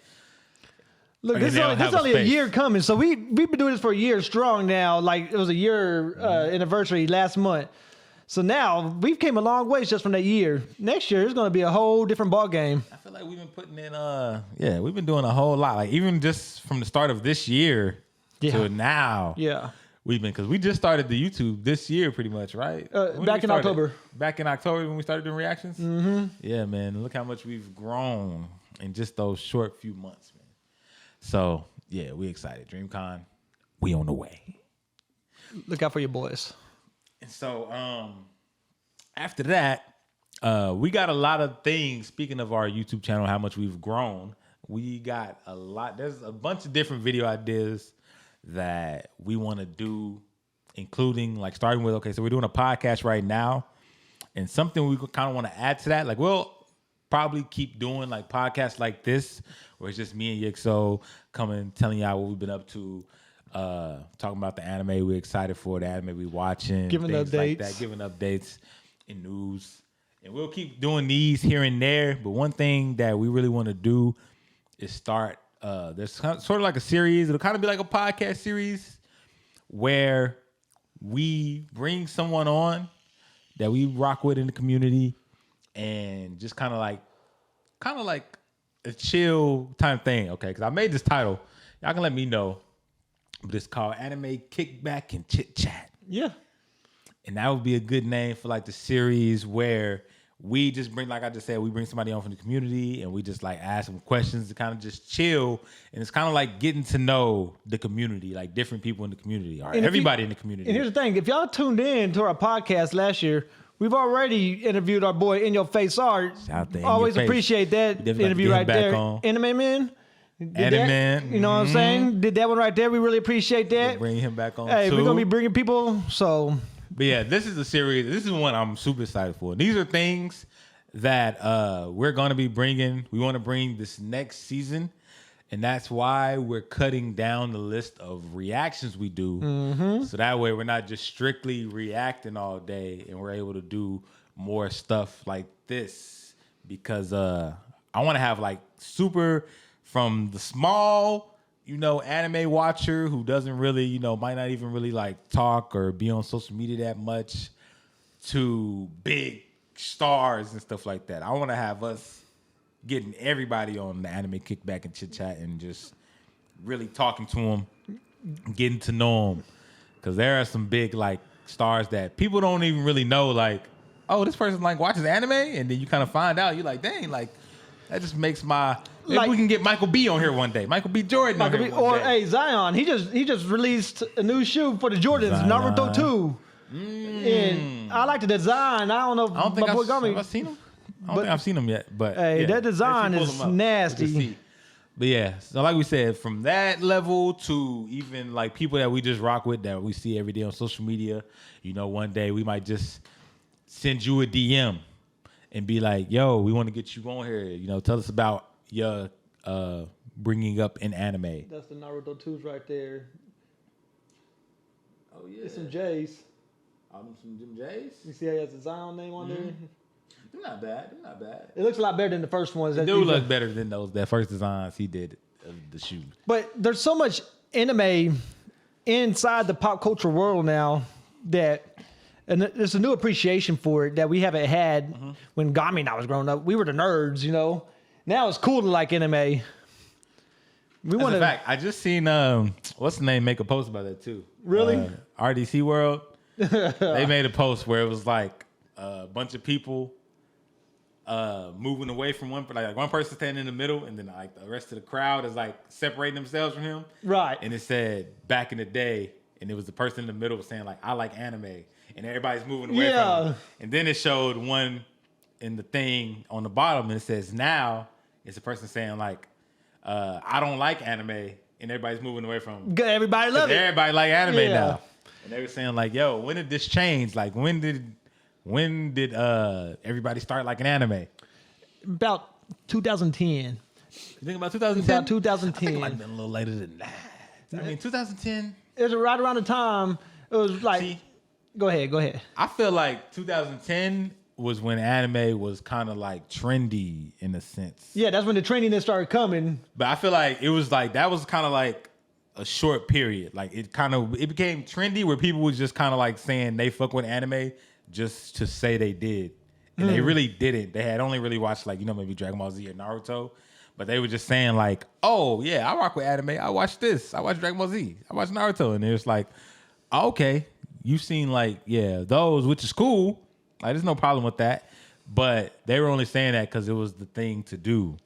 look, this is only a year coming. So we've been doing this for a year strong now. Like it was a year anniversary last month. So now we've came a long ways just from that year. Next year it's going to be a whole different ball game. I feel like we've been putting in, we've been doing a whole lot. Like even just from the start of this year to now, because we just started the YouTube this year, pretty much, right? Back in October. Back in October when we started doing reactions. Mm-hmm. Yeah, man. Look how much we've grown in just those short few months, man. So yeah, we excited. DreamCon, we on the way. Look out for your boys. And so after that, we got a lot of things. Speaking of our YouTube channel, how much we've grown, we got a lot. There's a bunch of different video ideas that we want to do, including like starting with, so we're doing a podcast right now, and something we kind of want to add to that. Like we'll probably keep doing like podcasts like this, where it's just me and Yixo coming, telling y'all what we've been up to. Talking about the anime we're excited for, the anime we watching, giving things updates, like that, giving updates and news, and we'll keep doing these here and there. But one thing that we really want to do is start. There's sort of like a series. It'll kind of be like a podcast series where we bring someone on that we rock with in the community, and just kind of like a chill time thing. Okay, because I made this title. Y'all can let me know. But it's called Anime Kickback and Chit Chat. Yeah. And that would be a good name for like the series where we just bring, like I just said, we bring somebody on from the community and we just like ask them questions to kind of just chill. And it's kind of like getting to know the community, like different people in the community or everybody in the community. And here's the thing. If y'all tuned in to our podcast last year, we've already interviewed our boy In Your Face Art. Always appreciate that interview right there. Anime Man. Anime, you know what I'm saying? Did that one right there. We really appreciate that. Bring him back on. Hey, we're gonna be bringing people. So, but yeah, this is a series. This is one I'm super excited for. These are things that we're gonna be bringing. We want to bring this next season, and that's why we're cutting down the list of reactions we do. Mm-hmm. So that way, we're not just strictly reacting all day, and we're able to do more stuff like this. Because I want to have like super. From the small, anime watcher who doesn't really, might not even really like talk or be on social media that much, to big stars and stuff like that. I want to have us getting everybody on the Anime Kickback and Chit Chat and just really talking to them, getting to know them. Because there are some big like stars that people don't even really know, like, oh, this person like watches anime, and then you kind of find out, you're like, dang, like that just makes my... Maybe we can get Michael B on here one day. Michael B. Jordan on here one day. Hey, Zion. He just released a new shoe for the Jordans, Zion. Naruto 2. And I like the design. I don't know. I don't think I've seen him. I don't think I've seen him yet. But hey, that design is nasty. But yeah, so like we said, from that level to even like people that we just rock with that we see every day on social media, one day we might just send you a DM and be like, yo, we want to get you on here. Tell us about your bringing up in anime. That's the Naruto 2s right there. Oh yeah, it's some J's. Some J's. You see how he has a Zion name on there? They're not bad. It looks a lot better than the first ones. They do look better than that first designs he did of the shoes. But there's so much anime inside the pop culture world now and there's a new appreciation for it that we haven't had when Gami and I was growing up. We were the nerds, Now it's cool to like anime. That's a fact. I just seen what's the name make a post about that too. Really? RDC World. They made a post where it was like a bunch of people moving away from one person standing in the middle, and then like the rest of the crowd is like separating themselves from him. Right. And it said back in the day, and it was the person in the middle saying like, I like anime. and everybody's moving away from them. And then it showed one in the thing on the bottom, and it says now it's a person saying like, I don't like anime, and everybody's moving away from them. Everybody love it. Everybody like anime now. And they were saying like, yo, when did this change? Like when did everybody start liking anime? About 2010. You think about 2010? About 2010. I think it might have been a little later than that. I mean, 2010. It was right around the time. It was like, go ahead. I feel like 2010 was when anime was kind of like trendy in a sense. Yeah, that's when the trendiness started coming. But I feel like it was like, that was kind of like a short period. Like it became trendy where people was just kind of like saying they fuck with anime just to say they did. And they really didn't. They had only really watched like, maybe Dragon Ball Z or Naruto. But they were just saying like, oh yeah, I rock with anime. I watch this. I watch Dragon Ball Z. I watch Naruto. And it's like, okay, you've seen like, those, which is cool. Like there's no problem with that. But they were only saying that because it was the thing to do.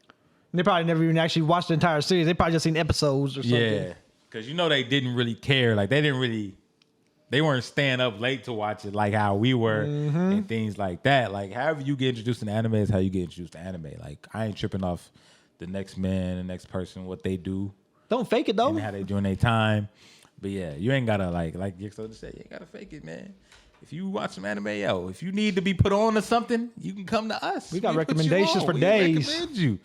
They probably never even actually watched the entire series. They probably just seen episodes or something. Yeah, because they didn't really care. Like they weren't staying up late to watch it like how we were and things like that. Like however you get introduced to anime is how you get introduced to anime. Like I ain't tripping off the next man, the next person, what they do. Don't fake it though. And how they doing their time. But yeah, you ain't gotta like Jigsaw just said, you ain't gotta fake it, man. If you watch some anime, if you need to be put on to something, you can come to us. We got recommendations for days. We recommend you.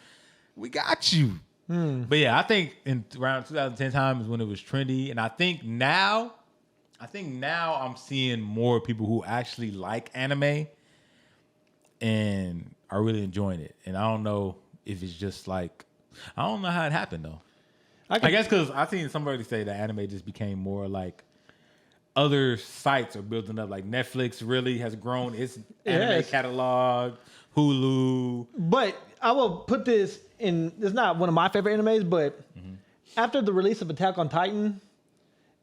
We got you. But yeah, I think in around 2010 time is when it was trendy. And I think now I'm seeing more people who actually like anime and are really enjoying it. And I don't know if it's just like, I don't know how it happened though. I guess because I seen somebody say that anime just became more like other sites are building up. Like Netflix really has grown its anime catalog, Hulu. But I will put this in, it's not one of my favorite animes, but after the release of Attack on Titan,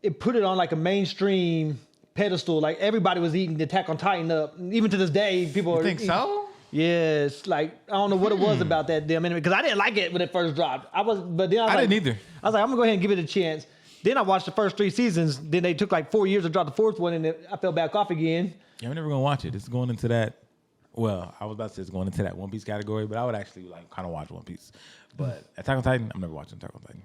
it put it on like a mainstream pedestal. Like everybody was eating the Attack on Titan up. Even to this day, people think so? Yes, like I don't know what it was about that damn anime because I didn't like it when it first dropped. I didn't either. I was like, I'm gonna go ahead and give it a chance. Then I watched the first 3 seasons. Then they took like 4 years to drop the 4th one, and I fell back off again. Yeah, I'm never gonna watch it. It's going into that. Well, I was about to say it's going into that One Piece category, but I would actually like kind of watch One Piece. But Attack on Titan, I'm never watching Attack on Titan.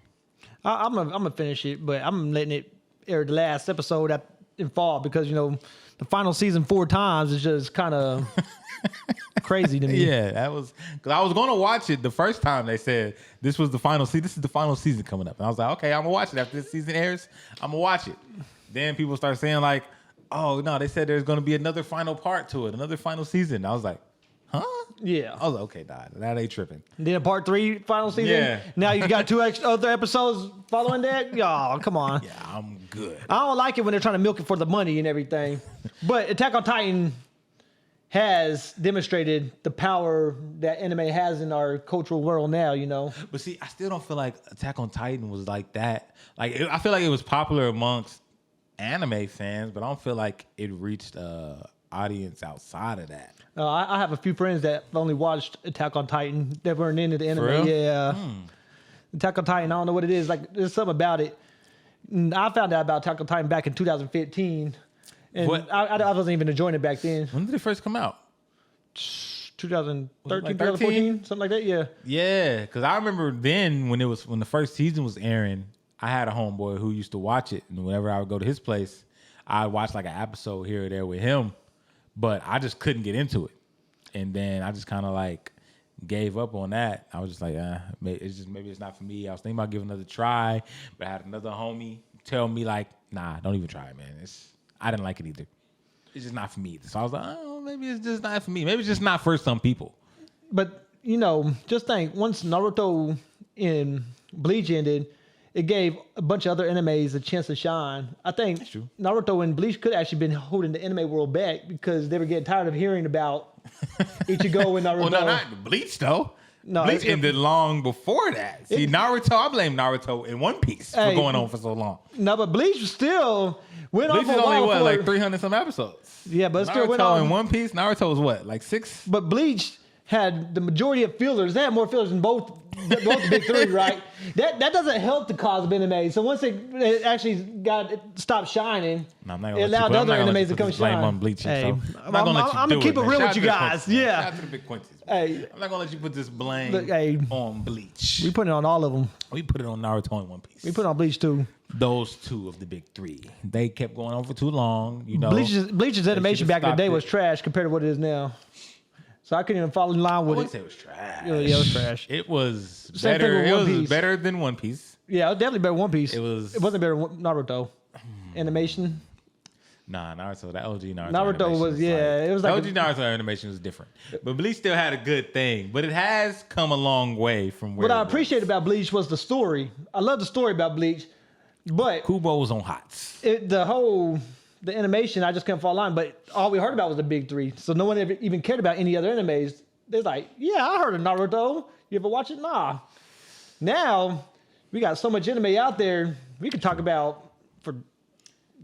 I'm gonna finish it, but I'm letting it air the last episode in fall because the final season 4 times is just kind of crazy to me. Yeah, that was because I was going to watch it the first time they said this was the final season. This is the final season coming up, and I was like, okay, I'm gonna watch it after this season airs. I'm gonna watch it. Then people start saying like, oh no, they said there's gonna be another final part to it, another final season. I was like, huh? Yeah. I was like, okay, nah, that ain't tripping. Then part 3 final season. Yeah. Now you got 2 other episodes following that. Y'all, come on. Yeah, I'm good. I don't like it when they're trying to milk it for the money and everything. But Attack on Titan has demonstrated the power that anime has in our cultural world now, But see, I still don't feel like Attack on Titan was like that. Like, I feel like it was popular amongst anime fans, but I don't feel like it reached audience outside of that. I have a few friends that only watched Attack on Titan that weren't into the anime. For real? Yeah. Attack on Titan, I don't know what it is. Like, there's something about it. I found out about Attack on Titan back in 2015. And I wasn't even enjoying it back then. When did it first come out? 2013, like 2014, something like that. Yeah. Yeah, because I remember then when the first season was airing, I had a homeboy who used to watch it, and whenever I would go to his place, I'd watch like an episode here or there with him, but I just couldn't get into it, and then I just kind of like gave up on that. I was just like, maybe it's not for me. I was thinking about giving it another try, but I had another homie tell me like, nah, don't even try it, man. I didn't like it either. It's just not for me. So I was like, oh, maybe it's just not for me. Maybe it's just not for some people. But, just think, once Naruto and Bleach ended, it gave a bunch of other animes a chance to shine. I think Naruto and Bleach could have actually been holding the anime world back because they were getting tired of hearing about Ichigo and Naruto. Well, no, not Bleach, though. No, Bleach ended long before that. See, Naruto, I blame Naruto and One Piece for going on for so long. No, but Bleach still went Bleach on for is a while. only, like 300 some episodes? Yeah, but it still Naruto went on. and One Piece, Naruto was what, like 6? But Bleach had the majority of fillers. They had more fillers than both Both the big three, right? That doesn't help the cause of anime. So once it actually stopped shining, No, I'm not it gonna allowed the other animes to come blame shine. on bleaching. Hey, So I'm not gonna let you I'm do gonna keep it man. real Shout with you out to the guys. Quincy's, man. Yeah. Shout out to the big Quincy's. Hey, I'm not gonna let you put this blame look, hey, on Bleach. we put it on all of them. We put it on Naruto and One Piece. We put it on Bleach too. Those two of the big three. They kept going on for too long. You know, Bleach's animation back in the day stopped was trash compared to what it is now. So I couldn't even fall in line I with wouldn't it. say it was trash. Yeah, it was trash. It was Same thing better. with It One was Piece. better than One Piece. Yeah, it was definitely better than One Piece. It wasn't better than Naruto. Animation. Nah, Naruto. That OG Naruto. Naruto animation was it was like the OG Naruto animation was different, but Bleach still had a good thing. But it has come a long way from where. What I it was. appreciated about Bleach was the story. I love the story about Bleach, but Kubo was on HOTS. the animation I just couldn't fall in line. But all we heard about was the big three, so no one ever even cared about any other animes. They're like, yeah, I heard of Naruto. You ever watch it? Nah. Now we got so much anime out there. We could talk about for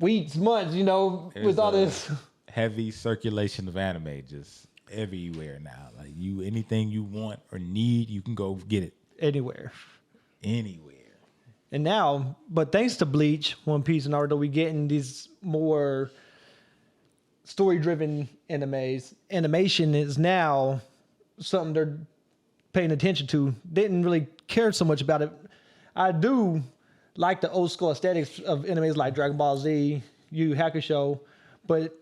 weeks, months. There's with all this heavy circulation of anime just everywhere now. Like anything you want or need, you can go get it anywhere. And now, but thanks to Bleach, One Piece, and Naruto, we getting these more story-driven animes. Animation is now something they're paying attention to. Didn't really care so much about it. I do like the old school aesthetics of animes like Dragon Ball Z, Yu Yu Hakusho, but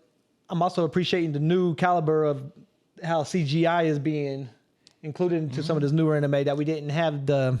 I'm also appreciating the new caliber of how CGI is being included into some of this newer anime that we didn't have the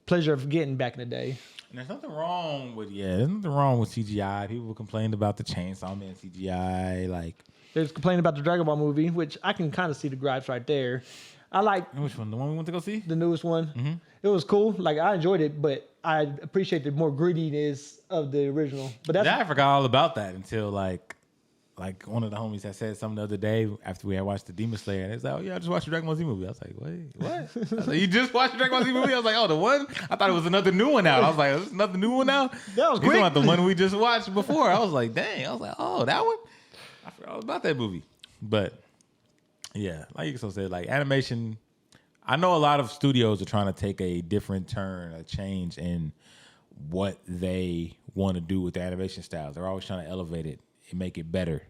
pleasure of getting back in the day. And there's nothing wrong with CGI. People complained about the Chainsaw Man CGI, like. There's complaining about the Dragon Ball movie, which I can kind of see the gripes right there. I like Which one? The one we went to go see? the newest one. It was cool. Like I enjoyed it, but I appreciate the more grittiness of the original. But that's I forgot all about that until like one of the homies had said something the other day after we had watched the Demon Slayer, and it's like, oh yeah, I just watched the Dragon Ball Z movie. I was like, wait, what? I was like, you just watched the Dragon Ball Z movie? I was like, oh, the one? I thought it was another new one out. I was like, there's another new one out? That was He's quick. talking about the one we just watched before. I was like, dang. I was like, oh, that one? I forgot all about that movie. But yeah, like you said, like animation, I know a lot of studios are trying to take a different turn, a change in what they want to do with their animation styles. They're always trying to elevate it and make it better.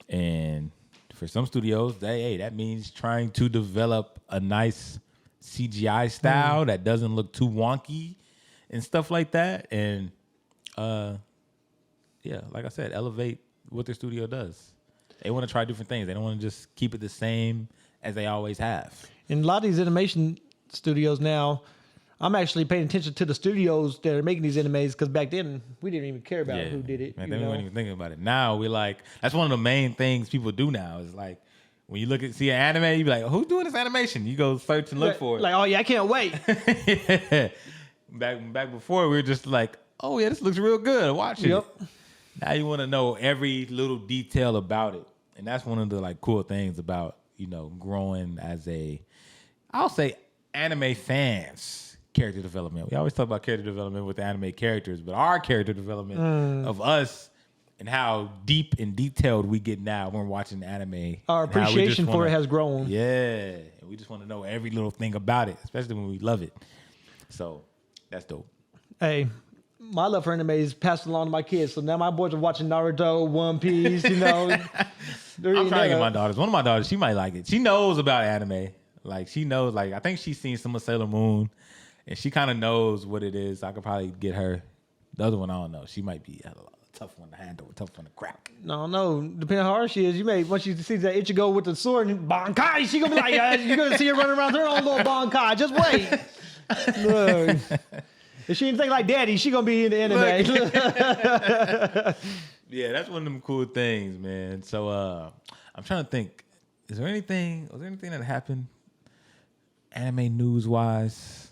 And for some studios, that means trying to develop a nice CGI style that doesn't look too wonky and stuff like that. And like I said, elevate what their studio does. They want to try different things. They don't want to just keep it the same as they always have. in a lot of these animation studios now. I'm actually paying attention to the studios that are making these animes because back then we didn't even care about who did it. Man, we weren't even thinking about it. Now we like that's one of the main things people do now is like when you see an anime, you be like, who's doing this animation? You go search and look for it. Like, oh yeah, I can't wait. Yeah. Back before we were just like, oh yeah, this looks real good. Watch it. Yep. Now you want to know every little detail about it, and that's one of the like cool things about growing as I'll say anime fans. Character development. We always talk about character development with the anime characters, but our character development of us and how deep and detailed we get now when we're watching anime. Our appreciation for it has grown. Yeah. And we just want to know every little thing about it, especially when we love it. So that's dope. Hey, my love for anime is passed along to my kids. So now my boys are watching Naruto, One Piece, I'm trying to get my daughters. One of my daughters, she might like it. She knows about anime. Like she knows, I think she's seen some of Sailor Moon. And she kind of knows what it is. I could probably get her. The other one, I don't know. She might be a tough one to handle, a tough one to crack. No. Depending on how hard she is, you may, once you see that Ichigo with the sword and Bankai, she going to be like, you're going to see her running around her own little Bankai. Just wait. Look. If she didn't think like daddy, she going to be in the anime. Yeah, that's one of them cool things, man. So I'm trying to think. Was there anything that happened anime news-wise?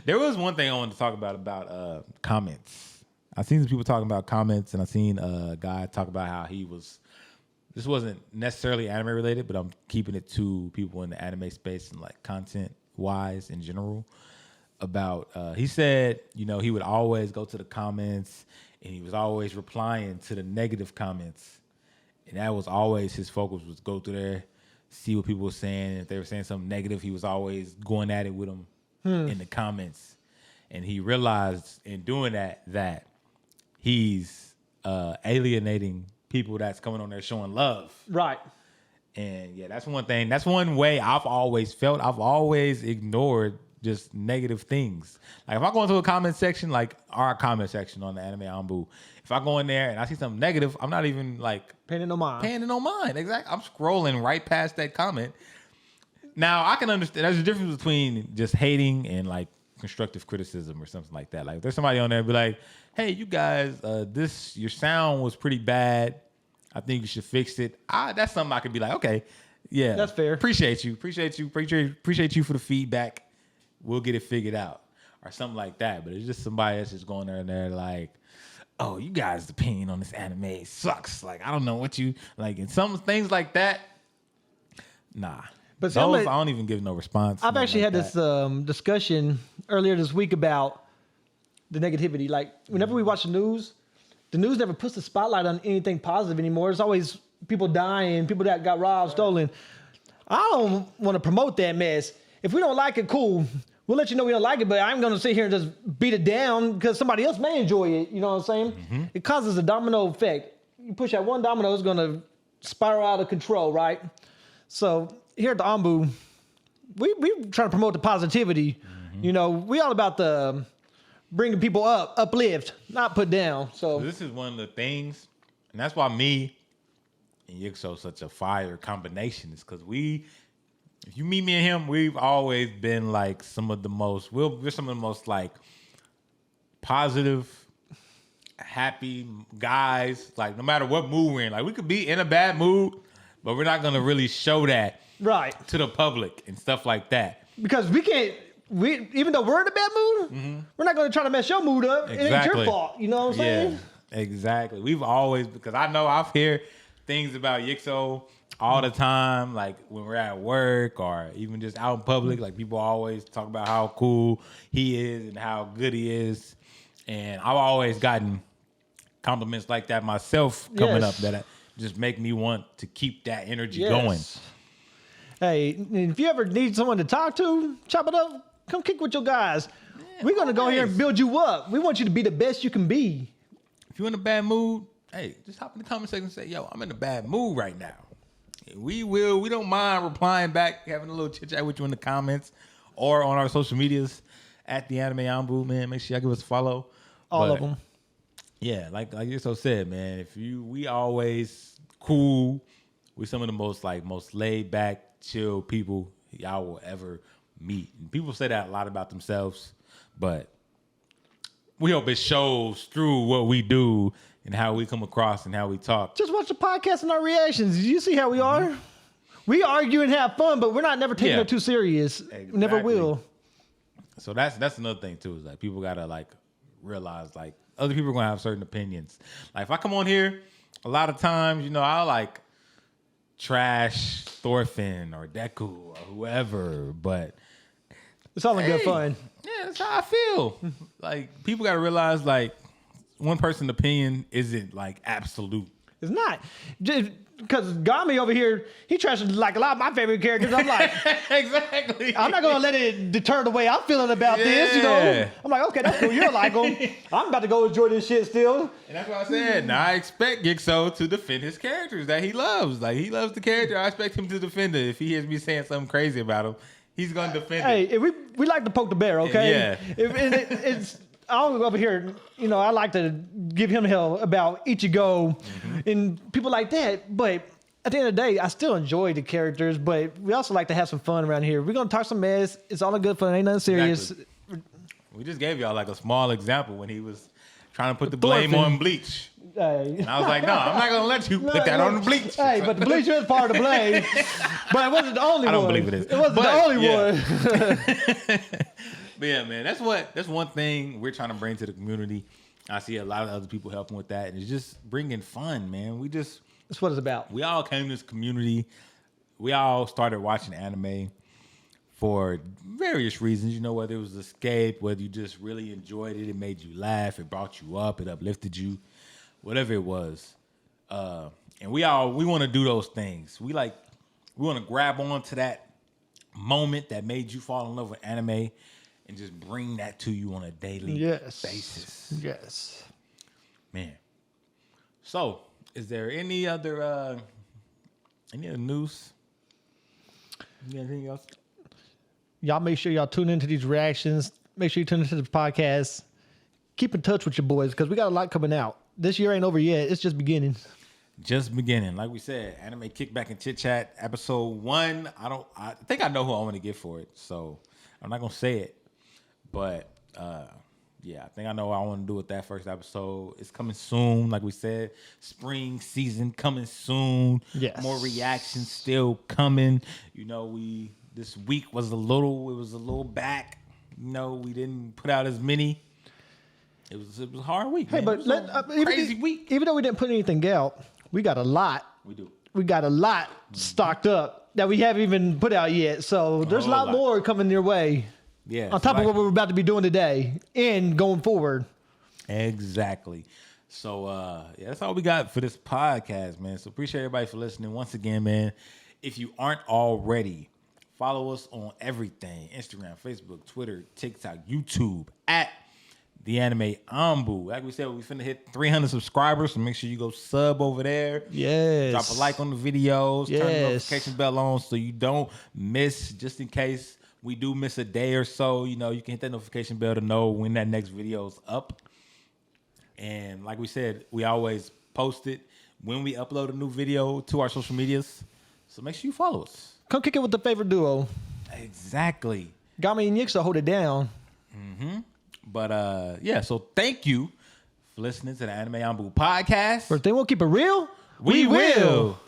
There was one thing I wanted to talk about comments. I've seen some people talking about comments, and I've seen a guy talk about how this wasn't necessarily anime related, but I'm keeping it to people in the anime space and like content wise in general. About he said, he would always go to the comments and he was always replying to the negative comments, and that was always his focus was go through there see what people were saying. If they were saying something negative, he was always going at it with them in the comments. And he realized in doing that he's alienating people that's coming on there showing love. Right. And yeah, that's one thing. That's one way I've always felt. I've always ignored just negative things. Like if I go into a comment section, like our comment section on the Anime Anbu, if I go in there and I see something negative, I'm not even like paying it no mind. Exactly. I'm scrolling right past that comment. Now I can understand there's a difference between just hating and like constructive criticism or something like that. Like if there's somebody on there be like, hey, you guys, your sound was pretty bad. I think you should fix it. That's something I could be like, okay, yeah, that's fair. Appreciate you for the feedback. We'll get it figured out or something like that. But it's just somebody that's just going there and they're like, oh, you guys' opinion on this anime sucks. Like I don't know what you like, and some things like that. Nah, but those I don't even give no response. I've actually like had this discussion earlier this week about the negativity. Like whenever we watch the news never puts the spotlight on anything positive anymore. It's always people dying, people that got robbed, stolen. I don't want to promote that mess. If we don't like it, cool. We'll let you know we don't like it, but I'm going to sit here and just beat it down because somebody else may enjoy it. You know what I'm saying? Mm-hmm. It causes a domino effect. You push out one domino, it's going to spiral out of control, right? So here at the Anbu, we try to promote the positivity. Mm-hmm. You know, we all about the bringing people up, uplift, not put down. So this is one of the things, and that's why me and Yixo such a fire combination is because if you meet me and him, we've always been like we're some of the most like positive, happy guys. Like no matter what mood we're in, like we could be in a bad mood, but we're not gonna really show that to the public and stuff like that. Because we can't. Even though we're in a bad mood, we're not going to try to mess your mood up. Exactly. It ain't your fault. You know what I'm saying? Yeah, exactly. We've always, because I know I've heard things about Yixo all the time, like when we're at work or even just out in public, like people always talk about how cool he is and how good he is. And I've always gotten compliments like that myself coming up that just make me want to keep that energy going. Hey, if you ever need someone to talk to, chop it up. Come kick with your guys. We're going to go here and build you up. We want you to be the best you can be. If you're in a bad mood, hey, just hop in the comment section and say, yo, I'm in a bad mood right now. We don't mind replying back, having a little chit-chat with you in the comments or on our social medias at the Anime Anbu, man. Make sure y'all give us a follow. All of them. Yeah, like you so said, man, we always cool. We're some of the most laid back, chill people y'all will ever meet. And people say that a lot about themselves, but we hope it shows through what we do and how we come across and how we talk. Just watch the podcast and our reactions. You see how we are? We argue and have fun, but we're never taking it too serious. Exactly. Never will. So that's another thing too, is like people gotta like realize like other people are gonna have certain opinions. Like if I come on here, a lot of times, I'll like trash Thorfinn or Deku or whoever, but it's all in good fun. Yeah, that's how I feel. Like people gotta realize like one person's opinion isn't like absolute. It's not. Because Gami over here, he trashes like a lot of my favorite characters. I'm like, exactly. I'm not gonna let it deter the way I'm feeling about this. I'm like, okay, that's cool. You'll like him. I'm about to go enjoy this shit still. And that's what I said. Now I expect Gixo to defend his characters that he loves. Like he loves the character. I expect him to defend it. If he hears me saying something crazy about him, he's gonna defend it. Hey, we like to poke the bear, okay? Yeah. It's. I'm over here, I like to give him hell about Ichigo and people like that. But at the end of the day, I still enjoy the characters, but we also like to have some fun around here. We're going to talk some mess. It's all in good fun. Ain't nothing serious. Exactly. We just gave y'all like a small example when he was trying to put the blame on Bleach. And I was like, no, I'm not going to let you put that on the Bleach. Hey, but the Bleach is part of the blame. But it wasn't the only one. I don't believe it is. It wasn't the only one. But yeah, man, that's one thing we're trying to bring to the community. I see a lot of other people helping with that, and it's just bringing fun, man. That's what it's about. We all came to this community. We all started watching anime for various reasons. Whether it was escape, whether you just really enjoyed it, it made you laugh, it brought you up, it uplifted you, whatever it was. And we want to do those things. We We want to grab on to that moment that made you fall in love with anime and just bring that to you on a daily basis. Yes. Man. So, is there any other news? Anything else? Y'all make sure y'all tune into these reactions. Make sure you tune into the podcast. Keep in touch with your boys because we got a lot coming out. This year ain't over yet. It's just beginning. Just beginning. Like we said, Anime Kickback and Chit Chat, episode 1. I think I know who I want to get for it, so I'm not going to say it. But, yeah, I think I know what I want to do with that first episode. It's coming soon. Like we said, spring season coming soon. Yes. More reactions still coming. You know, this week was a little back. You know, we didn't put out as many. It was a hard week. Hey, man. but Crazy week. Even though we didn't put anything out, we got a lot. We do. We got a lot stocked up that we haven't even put out yet. So there's a lot more coming your way. Yeah. On top of what we're about to be doing today and going forward. Exactly. So, yeah, that's all we got for this podcast, man. So appreciate everybody for listening. Once again, man, if you aren't already, follow us on everything. Instagram, Facebook, Twitter, TikTok, YouTube, at The Anime Anbu. Like we said, we finna hit 300 subscribers, so make sure you go sub over there. Yes. Drop a like on the videos. Yes. Turn the notification bell on so you don't miss, just in case we do miss a day or so. You know, you can hit that notification bell to know when that next video is up. And like we said, we always post it when we upload a new video to our social medias. So make sure you follow us. Come kick it with the favorite duo. Exactly. Gami and Yix to hold it down. But yeah, so thank you for listening to the Anime Anbu podcast. But if they won't keep it real, We will.